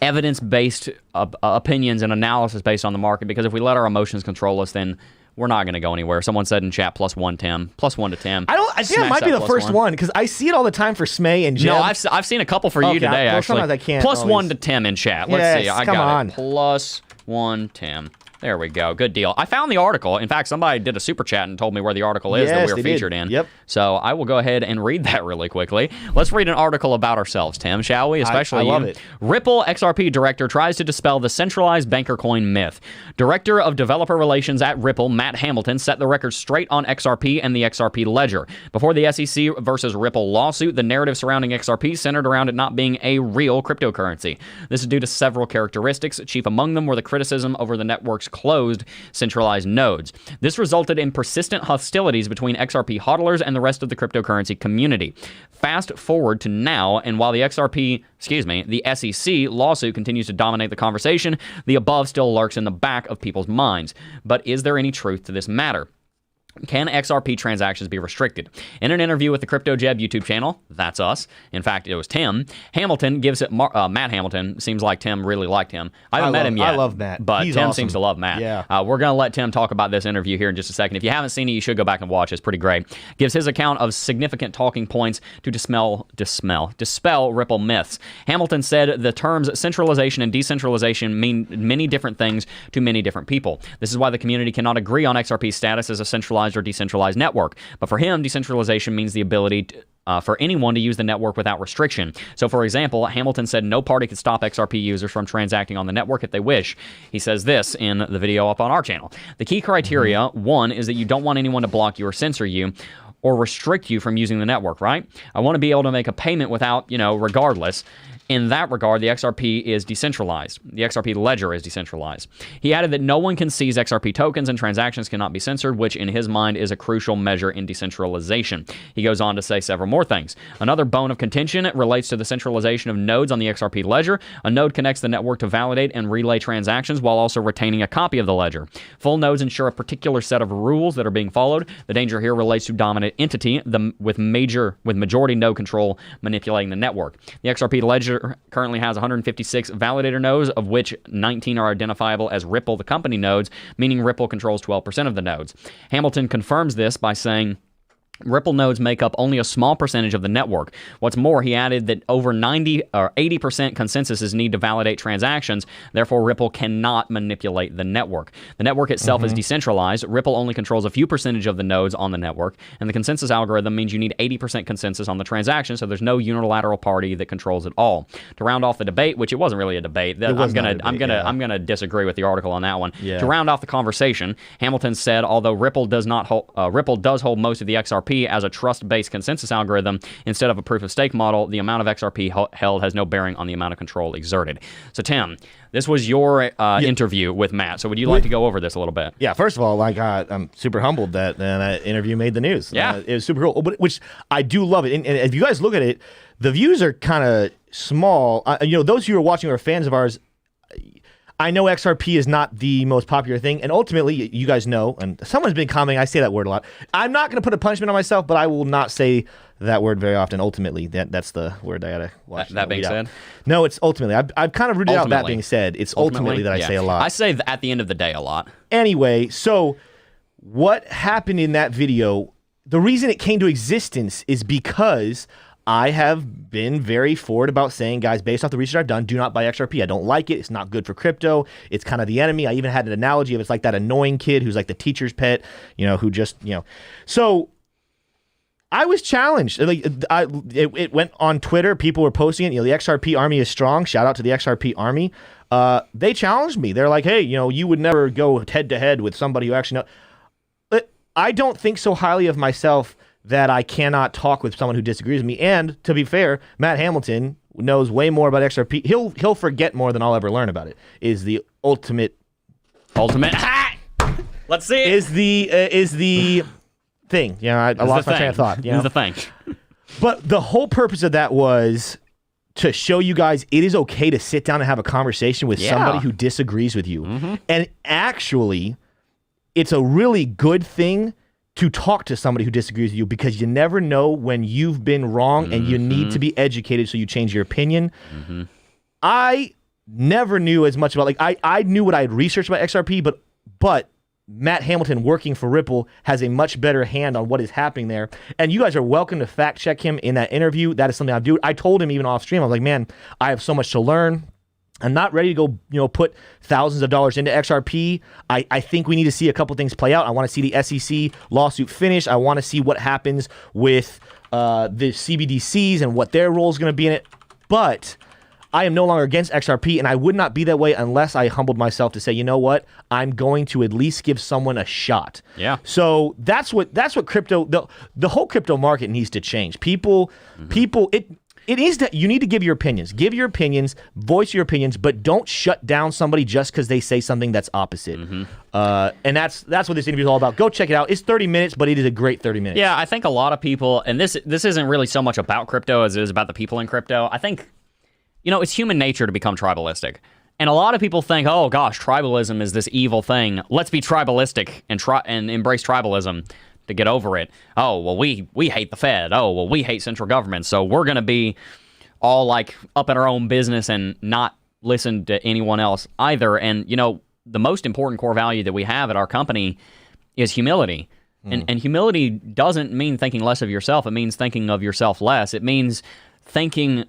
evidence-based opinions and analysis based on the market, because if we let our emotions control us, then we're not going to go anywhere. Someone said in chat, +1 Tim, +1 to Tim. I think that might be the first one, because I see it all the time for Smay and Jeb. No, I've seen a couple for you today, actually. Sometimes I can't +1 to Tim in chat. Let's see. I come got on. it. +1 Tim. There we go. Good deal. I found the article. In fact, somebody did a super chat and told me where the article is that we were featured in. Yep. So I will go ahead and read that really quickly. Let's read an article about ourselves, Tim, shall we? Especially I love it. Ripple XRP director tries to dispel the centralized banker coin myth. Director of Developer Relations at Ripple, Matt Hamilton, set the record straight on XRP and the XRP ledger. Before the SEC versus Ripple lawsuit, the narrative surrounding XRP centered around it not being a real cryptocurrency. This is due to several characteristics. Chief among them were the criticism over the network's closed centralized nodes. This resulted in persistent hostilities between XRP hodlers and the rest of the cryptocurrency community. Fast forward to now, and while the SEC lawsuit continues to dominate the conversation, the above still lurks in the back of people's minds. But is there any truth to this matter? Can XRP transactions be restricted? In an interview with the Crypto Jeb YouTube channel, that's us. In fact, it was Tim. Hamilton gives it. Matt Hamilton, seems like Tim really liked him. I haven't met him yet. I love Matt. But He's Tim awesome. seems to love Matt. Yeah. We're going to let Tim talk about this interview here in just a second. If you haven't seen it, you should go back and watch it. It's pretty great. Gives his account of significant talking points to dispel Ripple myths. Hamilton said the terms centralization and decentralization mean many different things to many different people. This is why the community cannot agree on XRP's status as a centralized or decentralized network. But for him, decentralization means the ability for anyone to use the network without restriction. So, for example, Hamilton said no party could stop XRP users from transacting on the network if they wish. He says this in the video up on our channel. The key criteria, one, is that you don't want anyone to block you or censor you or restrict you from using the network, right? I want to be able to make a payment without, regardless. In that regard, the XRP is decentralized. The XRP ledger is decentralized. He added that no one can seize XRP tokens and transactions cannot be censored, which in his mind is a crucial measure in decentralization. He goes on to say several more things. Another bone of contention relates to the centralization of nodes on the XRP ledger. A node connects the network to validate and relay transactions while also retaining a copy of the ledger. Full nodes ensure a particular set of rules that are being followed. The danger here relates to dominant entity with majority node control manipulating the network. The XRP ledger currently has 156 validator nodes, of which 19 are identifiable as Ripple, the company nodes, meaning Ripple controls 12% of the nodes. Hamilton confirms this by saying Ripple nodes make up only a small percentage of the network. What's more, he added that over 90 or 80% consensus is needed to validate transactions. Therefore, Ripple cannot manipulate the network. The network itself is decentralized. Ripple only controls a few percentage of the nodes on the network, and the consensus algorithm means you need 80% consensus on the transaction, so there's no unilateral party that controls it all. To round off the debate, which it wasn't really a debate, I'm gonna disagree with the article on that one. Yeah. To round off the conversation, Hamilton said, although Ripple does hold most of the XRP XRP as a trust-based consensus algorithm instead of a proof-of-stake model, the amount of XRP held has no bearing on the amount of control exerted. So, Tim, this was your interview with Matt. So would you like to go over this a little bit? Yeah, first of all, I'm super humbled that that interview made the news. Yeah. It was super cool, which I do love it. And if you guys look at it, the views are kind of small. Those who are watching who are fans of ours, I know XRP is not the most popular thing, and ultimately, you guys know, and someone's been commenting, I say that word a lot. I'm not going to put a punishment on myself, but I will not say that word very often. Ultimately, that's the word I got to watch. That being said? No, it's ultimately. I've kind of rooted out that being said. It's ultimately that I say a lot. I say at the end of the day a lot. Anyway, so what happened in that video, the reason it came to existence is because I have been very forward about saying, guys, based off the research I've done, do not buy XRP. I don't like it. It's not good for crypto. It's kind of the enemy. I even had an analogy of it's like that annoying kid who's like the teacher's pet, who just, So I was challenged. It went on Twitter. People were posting it. The XRP army is strong. Shout out to the XRP army. They challenged me. They're like, hey, you would never go head to head with somebody who actually knows. But I don't think so highly of myself that I cannot talk with someone who disagrees with me. And to be fair, Matt Hamilton knows way more about XRP. He'll forget more than I'll ever learn about it. Is the ultimate. Ha! Let's see it. Is the thing. I lost my train of thought. Is the thing. But the whole purpose of that was to show you guys it is okay to sit down and have a conversation with somebody who disagrees with you. Mm-hmm. And actually, it's a really good thing to talk to somebody who disagrees with you, because you never know when you've been wrong and you need to be educated so you change your opinion. Mm-hmm. I never knew as much about, I knew what I had researched about XRP, but Matt Hamilton working for Ripple has a much better hand on what is happening there. And you guys are welcome to fact check him in that interview. That is something I do. I told him even off stream, I was like, man, I have so much to learn. I'm not ready to go, put thousands of dollars into XRP. I think we need to see a couple things play out. I want to see the SEC lawsuit finish. I want to see what happens with the CBDCs and what their role is going to be in it. But I am no longer against XRP, and I would not be that way unless I humbled myself to say, you know what, I'm going to at least give someone a shot. Yeah. So that's what crypto, the whole crypto market needs to change. It is that you need to give your opinions. Give your opinions, voice your opinions, but don't shut down somebody just because they say something that's opposite. Mm-hmm. And that's what this interview is all about. Go check it out. It's 30 minutes, but it is a great 30 minutes. Yeah, I think a lot of people, and this isn't really so much about crypto as it is about the people in crypto. I think, it's human nature to become tribalistic. And a lot of people think, oh gosh, tribalism is this evil thing. Let's be tribalistic and embrace tribalism to get over it. Oh, well, we hate the Fed. Oh, well, we hate central government. So we're going to be all up in our own business and not listen to anyone else either. And, the most important core value that we have at our company is humility. And humility doesn't mean thinking less of yourself. It means thinking of yourself less. It means thinking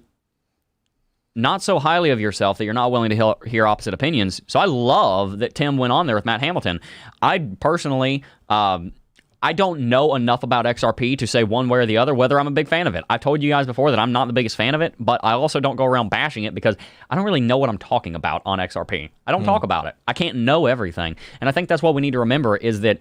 not so highly of yourself that you're not willing to hear opposite opinions. So I love that Tim went on there with Matt Hamilton. I personally, I don't know enough about XRP to say one way or the other whether I'm a big fan of it. I've told you guys before that I'm not the biggest fan of it, but I also don't go around bashing it because I don't really know what I'm talking about on XRP. I don't talk about it. I can't know everything. And I think that's what we need to remember is that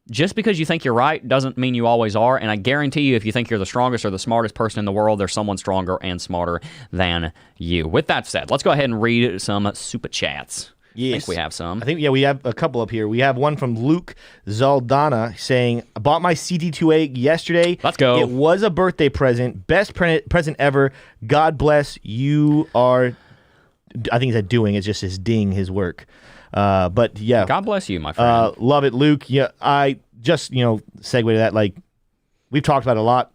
just because you think you're right doesn't mean you always are. And I guarantee you, if you think you're the strongest or the smartest person in the world, there's someone stronger and smarter than you. With that said, let's go ahead and read some super chats. Yes. I think we have some. We have a couple up here. We have one from Luke Zaldana saying, I bought my CT2A yesterday. Let's go. It was a birthday present. Best present ever. God bless. You are, I think he said doing. It's just his ding, his work. But yeah. God bless you, my friend. Love it, Luke. Yeah, I just, segue to that. We've talked about it a lot.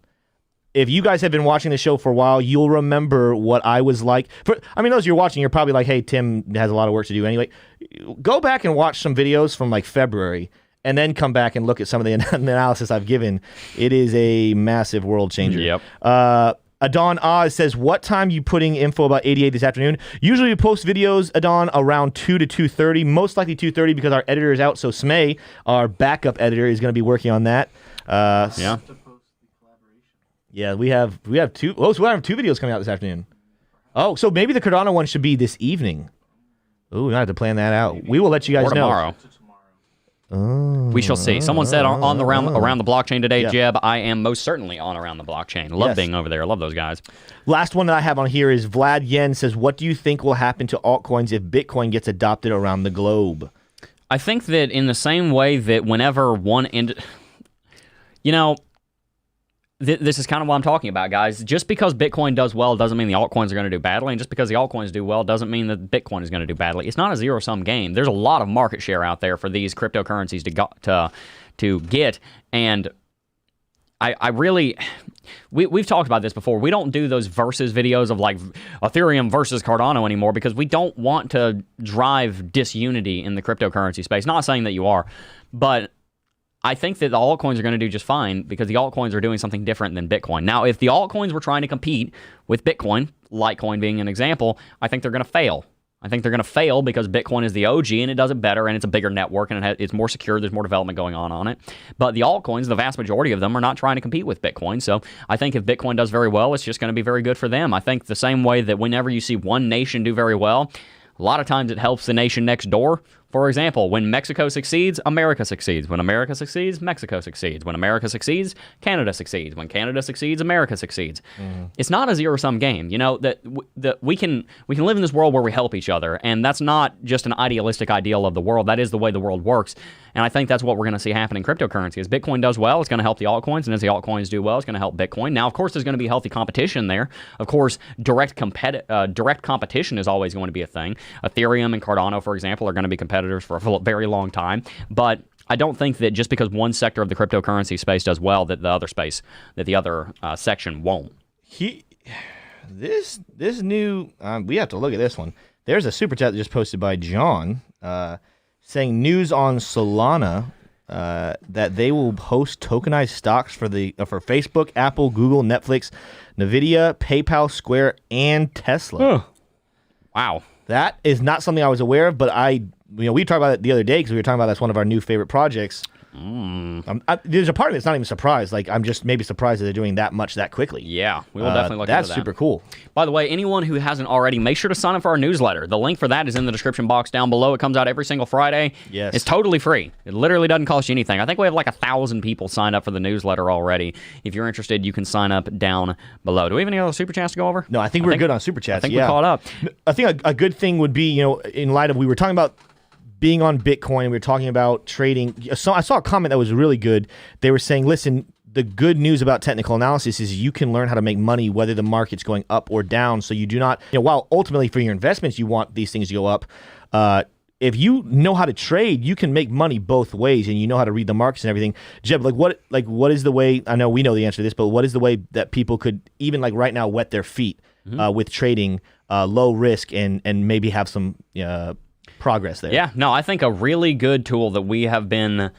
If you guys have been watching the show for a while, you'll remember what I was like. Those you're watching, you're probably like, hey, Tim has a lot of work to do anyway. Go back and watch some videos from February and then come back and look at some of the analysis I've given. It is a massive world changer. Yep. Adon Oz says, what time you putting info about 88 this afternoon? Usually we post videos, Adon, around 2 to 2:30, most likely 2:30 because our editor is out. So Smay, our backup editor, is going to be working on that. Yeah. Yeah, we have two. Oh, so we have two videos coming out this afternoon. Oh, so maybe the Cardano one should be this evening. Ooh, we might have to plan that out. We will let you guys know. Tomorrow. We shall see. Someone said on the around the blockchain today, Yeah. Jeb. I am most certainly on around the blockchain. Love Yes. being over there. Love those guys. Last one that I have on here is Vlad Yen says, what do you think will happen to altcoins if Bitcoin gets adopted around the globe? I think that in the same way that whenever this is kind of what I'm talking about, guys. Just because Bitcoin does well doesn't mean the altcoins are going to do badly, and just because the altcoins do well doesn't mean that Bitcoin is going to do badly. It's not a zero-sum game. There's a lot of market share out there for these cryptocurrencies to get, and I really... We've talked about this before. We don't do those versus videos of like Ethereum versus Cardano anymore because we don't want to drive disunity in the cryptocurrency space. Not saying that you are, but I think that the altcoins are going to do just fine because the altcoins are doing something different than Bitcoin. Now, if the altcoins were trying to compete with Bitcoin, Litecoin being an example, I think they're going to fail. I think they're going to fail because Bitcoin is the OG and it does it better and it's a bigger network and it's more secure. There's more development going on it. But the altcoins, the vast majority of them are not trying to compete with Bitcoin. So I think if Bitcoin does very well, it's just going to be very good for them. I think the same way that whenever you see one nation do very well, a lot of times it helps the nation next door. For example, when Mexico succeeds, America succeeds. When America succeeds, Mexico succeeds. When America succeeds, Canada succeeds. When Canada succeeds, America succeeds. It's not a zero-sum game. You know, that we can live in this world where we help each other, and that's not just an idealistic ideal of the world. That is the way the world works. And I think that's what we're going to see happen in cryptocurrency. As Bitcoin does well, it's going to help the altcoins, and as the altcoins do well, it's going to help Bitcoin. Now, of course, there's going to be healthy competition there. Of course, direct competition is always going to be a thing. Ethereum and Cardano, for example, are going to be competitors for a very long time. But I don't think that just because one sector of the cryptocurrency space does well, that the other section won't. This new, we have to look at this one. There's a super chat that just posted by John saying news on Solana that they will host tokenized stocks for Facebook, Apple, Google, Netflix, Nvidia, PayPal, Square, and Tesla. Wow. That is not something I was aware of, but we talked about it the other day because we were talking about that's one of our new favorite projects. There's a part of me that's not even surprised. Like, I'm just maybe surprised that they're doing that much that quickly. Yeah, we will definitely look into that. That's super cool. By the way, anyone who hasn't already, make sure to sign up for our newsletter. The link for that is in the description box down below. It comes out every single Friday. Yes. It's totally free. It literally doesn't cost you anything. I think we have like 1,000 people signed up for the newsletter already. If you're interested, you can sign up down below. Do we have any other super chats to go over? No, I think we're good on super chats. I think we caught up. I think a good thing would be, in light of, we were talking about being on Bitcoin, we were talking about trading. So I saw a comment that was really good. They were saying, listen, the good news about technical analysis is you can learn how to make money whether the market's going up or down. So you do not, while ultimately for your investments, you want these things to go up. If you know how to trade, you can make money both ways, and you know how to read the markets and everything. Jeb, what is the way? I know we know the answer to this, but what is the way that people could even right now wet their feet with trading, low risk, and maybe have some progress there? Yeah, no, I think a really good tool that we have been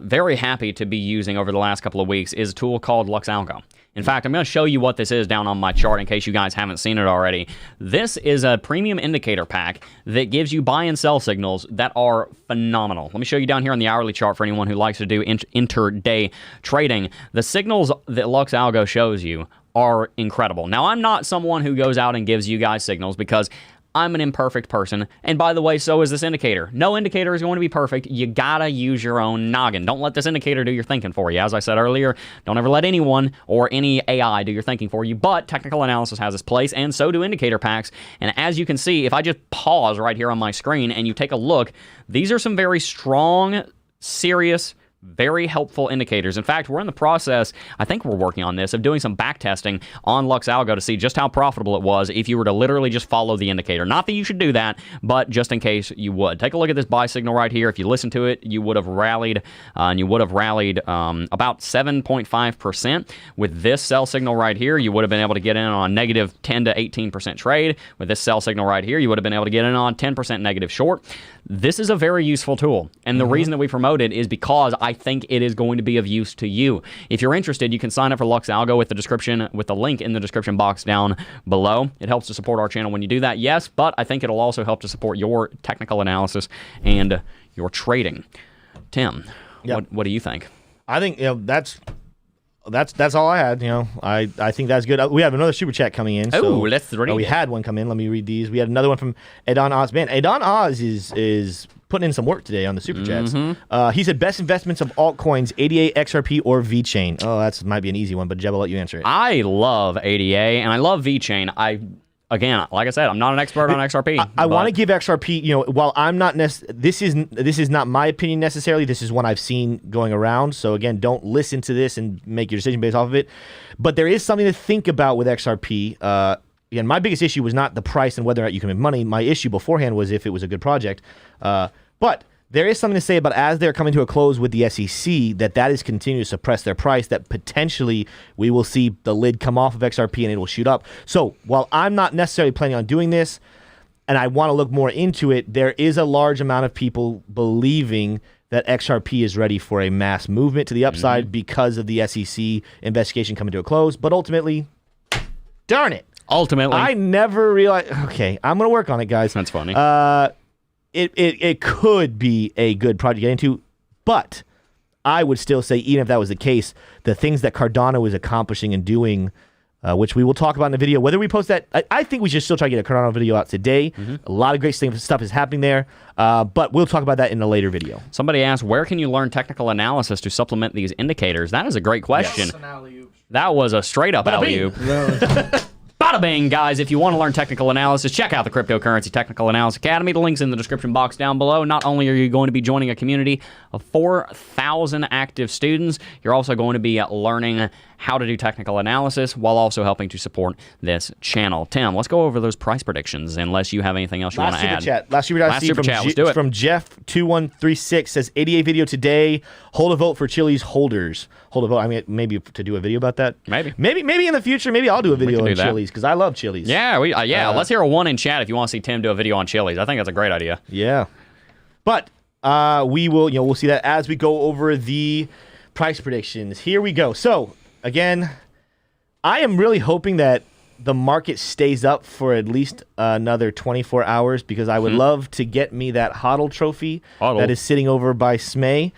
very happy to be using over the last couple of weeks is a tool called LuxAlgo. In fact, I'm going to show you what this is down on my chart in case you guys haven't seen it already. This is a premium indicator pack that gives you buy and sell signals that are phenomenal. Let me show you down here on the hourly chart for anyone who likes to do intraday trading. The signals that LuxAlgo shows you are incredible. Now, I'm not someone who goes out and gives you guys signals because I'm an imperfect person, and by the way, so is this indicator. No indicator is going to be perfect. You gotta use your own noggin. Don't let this indicator do your thinking for you. As I said earlier, don't ever let anyone or any AI do your thinking for you, but technical analysis has its place, and so do indicator packs. And as you can see, if I just pause right here on my screen and you take a look, these are some very strong, serious, very helpful indicators. In fact, we're in the process, I think we're working on this, of doing some back testing on LuxAlgo to see just how profitable it was if you were to literally just follow the indicator. Not that you should do that, but just in case you would. Take a look at this buy signal right here. If you listen to it, you would have rallied, about 7.5%. With this sell signal right here, you would have been able to get in on a negative 10 to 18% trade. With this sell signal right here, you would have been able to get in on 10% negative short. This is a very useful tool, and the reason that we promote it is because I think it is going to be of use to you. If you're interested, you can sign up for LuxAlgo with the link in the description box down below. It helps to support our channel when you do that, yes, but I think it'll also help to support your technical analysis and your trading. Tim, what do you think? I think that's That's all I had. I think that's good. We have another super chat coming in. Oh, let's read we it. had one come in. Let me read these. We had another one from Edon Oz. Man, Edon Oz is putting in some work today on the super chats. He said best investments of altcoins: ADA, XRP, or VeChain. Oh, that might be an easy one, but Jeb will let you answer it. I love ADA and I love VeChain. Again, like I said, I'm not an expert on XRP. I want to give XRP, while I'm not this is not my opinion necessarily. This is one I've seen going around. So again, don't listen to this and make your decision based off of it. But there is something to think about with XRP. Again, my biggest issue was not the price and whether or not you can make money. My issue beforehand was if it was a good project. But there is something to say about as they're coming to a close with the SEC, that is continuing to suppress their price, that potentially we will see the lid come off of XRP and it will shoot up. So while I'm not necessarily planning on doing this, and I want to look more into it, there is a large amount of people believing that XRP is ready for a mass movement to the upside because of the SEC investigation coming to a close. But ultimately, darn it. Ultimately. I never realized. Okay, I'm going to work on it, guys. That's funny. It could be a good project to get into, but I would still say, even if that was the case, the things that Cardano is accomplishing and doing, which we will talk about in the video, whether we post that, I think we should still try to get a Cardano video out today. A lot of great stuff is happening there, but we'll talk about that in a later video. Somebody asked, where can you learn technical analysis to supplement these indicators? That is a great question. Yes. That was a straight up alley-oop. Bada bing, guys. If you want to learn technical analysis, check out the Cryptocurrency Technical Analysis Academy. The link's in the description box down below. Not only are you going to be joining a community of 4,000 active students, you're also going to be learning how to do technical analysis while also helping to support this channel. Tim, let's go over those price predictions, unless you have anything else you want to add. Last super chat. Let's do it. From Jeff2136 says, ADA video today. Hold a vote for Chili's holders. Hold a vote. I mean, maybe to do a video about that. Maybe in the future. Maybe I'll do a video on Chili's because I love Chili's. Yeah, let's hear a one in chat if you want to see Tim do a video on Chili's. I think that's a great idea. Yeah, but we will. We'll see that as we go over the price predictions. Here we go. So again, I am really hoping that the market stays up for at least another 24 hours because I would love to get me that HODL trophy that is sitting over by Smay.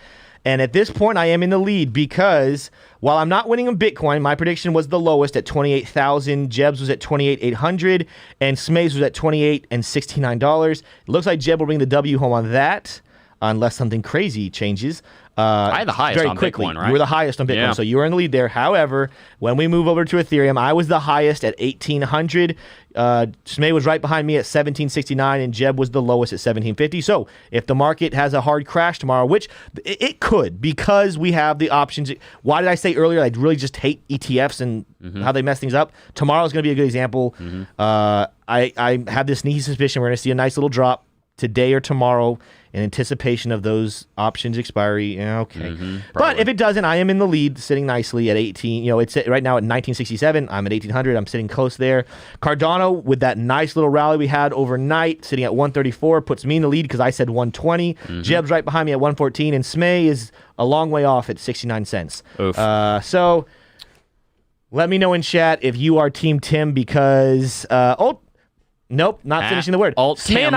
And at this point, I am in the lead because while I'm not winning in Bitcoin, my prediction was the lowest at 28,000. Jeb's was at 28,800, and Smay's was at 28 and $69. It looks like Jeb will bring the W home on that, unless something crazy changes. I had the highest very on quickly. Bitcoin, right? You were the highest on Bitcoin, so you were in the lead there. However, when we move over to Ethereum, I was the highest at 1,800. Smay was right behind me at 1,769, and Jeb was the lowest at 1,750. So if the market has a hard crash tomorrow, which it could because we have the options. Why did I say earlier I really just hate ETFs and how they mess things up? Tomorrow is going to be a good example. I have this sneaky suspicion we're going to see a nice little drop today or tomorrow in anticipation of those options expiry. Yeah, okay. But if it doesn't, I am in the lead, sitting nicely at 18. It's right now at 1967. I'm at 1800. I'm sitting close there. Cardano, with that nice little rally we had overnight, sitting at 134, puts me in the lead because I said 120. Jeb's right behind me at 114, and Smay is a long way off at 69 cents. So let me know in chat if you are Team Tim because nope, not finishing the word. Smay and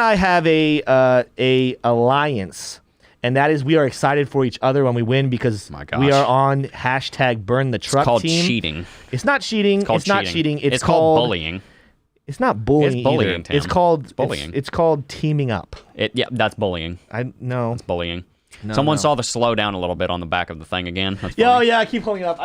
I have a alliance, and that is we are excited for each other when we win because we are on hashtag Burn the Truck It's called team. cheating. It's not cheating. It's not cheating. It's called bullying. It's not bullying. It's bullying, either. Tim. It's called bullying. It's called teaming up. Yeah, that's bullying. No. It's bullying. Someone saw the slow down a little bit on the back of the thing again. Yeah, I keep holding it up.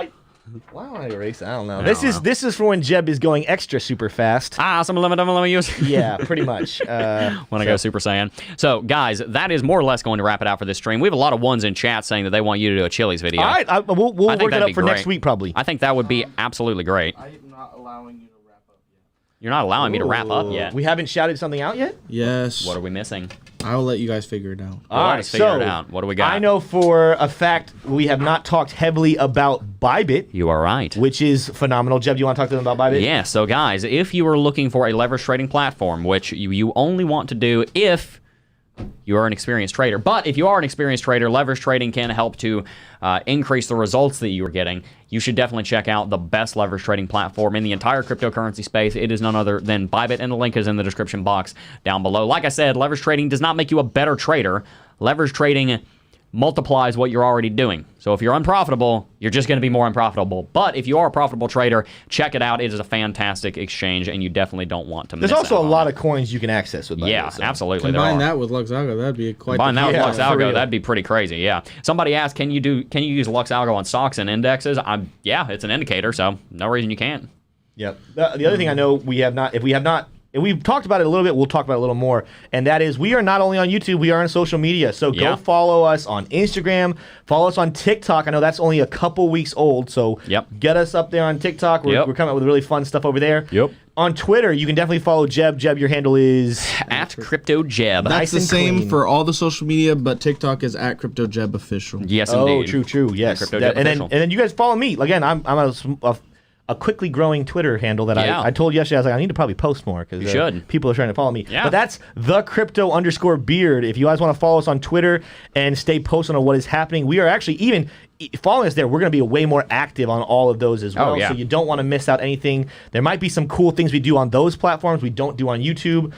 Why don't I erase it? I don't know. This is for when Jeb is going extra super fast. Some limit use. Yeah, pretty much. When I go Super Saiyan. So, guys, that is more or less going to wrap it out for this stream. We have a lot of ones in chat saying that they want you to do a Chili's video. All right, we'll work it up for next week probably. I think that would be absolutely great. I am not allowing you to wrap up yet. You're not allowing me to wrap up yet. We haven't shouted something out yet? Yes. What are we missing? I'll let you guys figure it out. All right, let's figure it out. What do we got? I know for a fact we have not talked heavily about Bybit. You are right. Which is phenomenal. Jeb, do you want to talk to them about Bybit? Yeah, so guys, if you are looking for a leverage trading platform, which you only want to do if you are an experienced trader. But if you are an experienced trader, leverage trading can help to increase the results that you are getting. You should definitely check out the best leverage trading platform in the entire cryptocurrency space. It is none other than Bybit, and the link is in the description box down below. Like I said, leverage trading does not make you a better trader. Leverage trading multiplies what you're already doing. So if you're unprofitable, you're just going to be more unprofitable. But if you are a profitable trader, check it out. It is a fantastic exchange, and you definitely don't want to miss There's also out a on lot it. of coins you can access with. Yeah, absolutely. Combine there are. that with Luxalgo, that'd be quite. Combine that with Yeah, Lux for real. Algo, that'd be pretty crazy. Yeah. Somebody asked, can you use Lux Algo on stocks and indexes? Yeah, it's an indicator, so no reason you can't. Yep. The other thing I know if we've talked about it a little bit, we'll talk about it a little more. And that is, we are not only on YouTube, we are on social media. So Yeah. go follow us on Instagram, follow us on TikTok. I know that's only a couple weeks old, so Yep. get us up there on TikTok. We're coming up with really fun stuff over there. Yep. On Twitter, you can definitely follow Jeb. Jeb, your handle is At CryptoJeb. Nice That's the and same clean. for all the social media, but TikTok is at CryptoJebOfficial. Yes, Oh, indeed. true. Yes. Crypto That- Jeb and official. then you guys follow me. Again, I'm a quickly growing Twitter handle that Yeah. I told yesterday. I was like, I need to probably post more because should. people are trying to follow me. Yeah. But that's the crypto_beard. If you guys want to follow us on Twitter and stay posted on what is happening, we are actually even following us there. We're going to be way more active on all of those as well. Oh, yeah. So you don't want to miss out anything. There might be some cool things we do on those platforms we don't do on YouTube,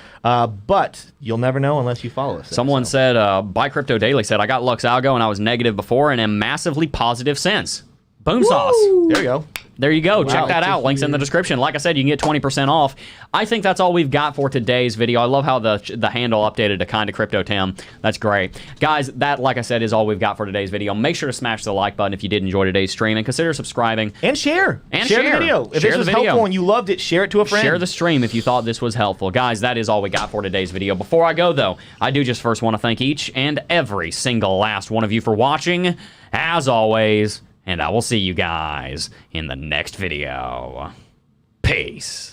but you'll never know unless you follow us. there. Someone So- said, Buy Crypto Daily said, I got Lux Algo and I was negative before and am massively positive since. Boom sauce. There you go. There you go. Check that Good out. to Links in the description. Like I said, you can get 20% off. I think that's all we've got for today's video. I love how the handle updated to Kinda Crypto Tim. That's great. Guys, that, like I said, is all we've got for today's video. Make sure to smash the like button if you did enjoy today's stream, and consider subscribing. And share. And share share. the video. If Share this was the video. helpful and you loved it, share it to a friend. Share the stream if you thought this was helpful. Guys, that is all we got for today's video. Before I go, though, I do just first want to thank each and every single last one of you for watching, as always, and I will see you guys in the next video. Peace.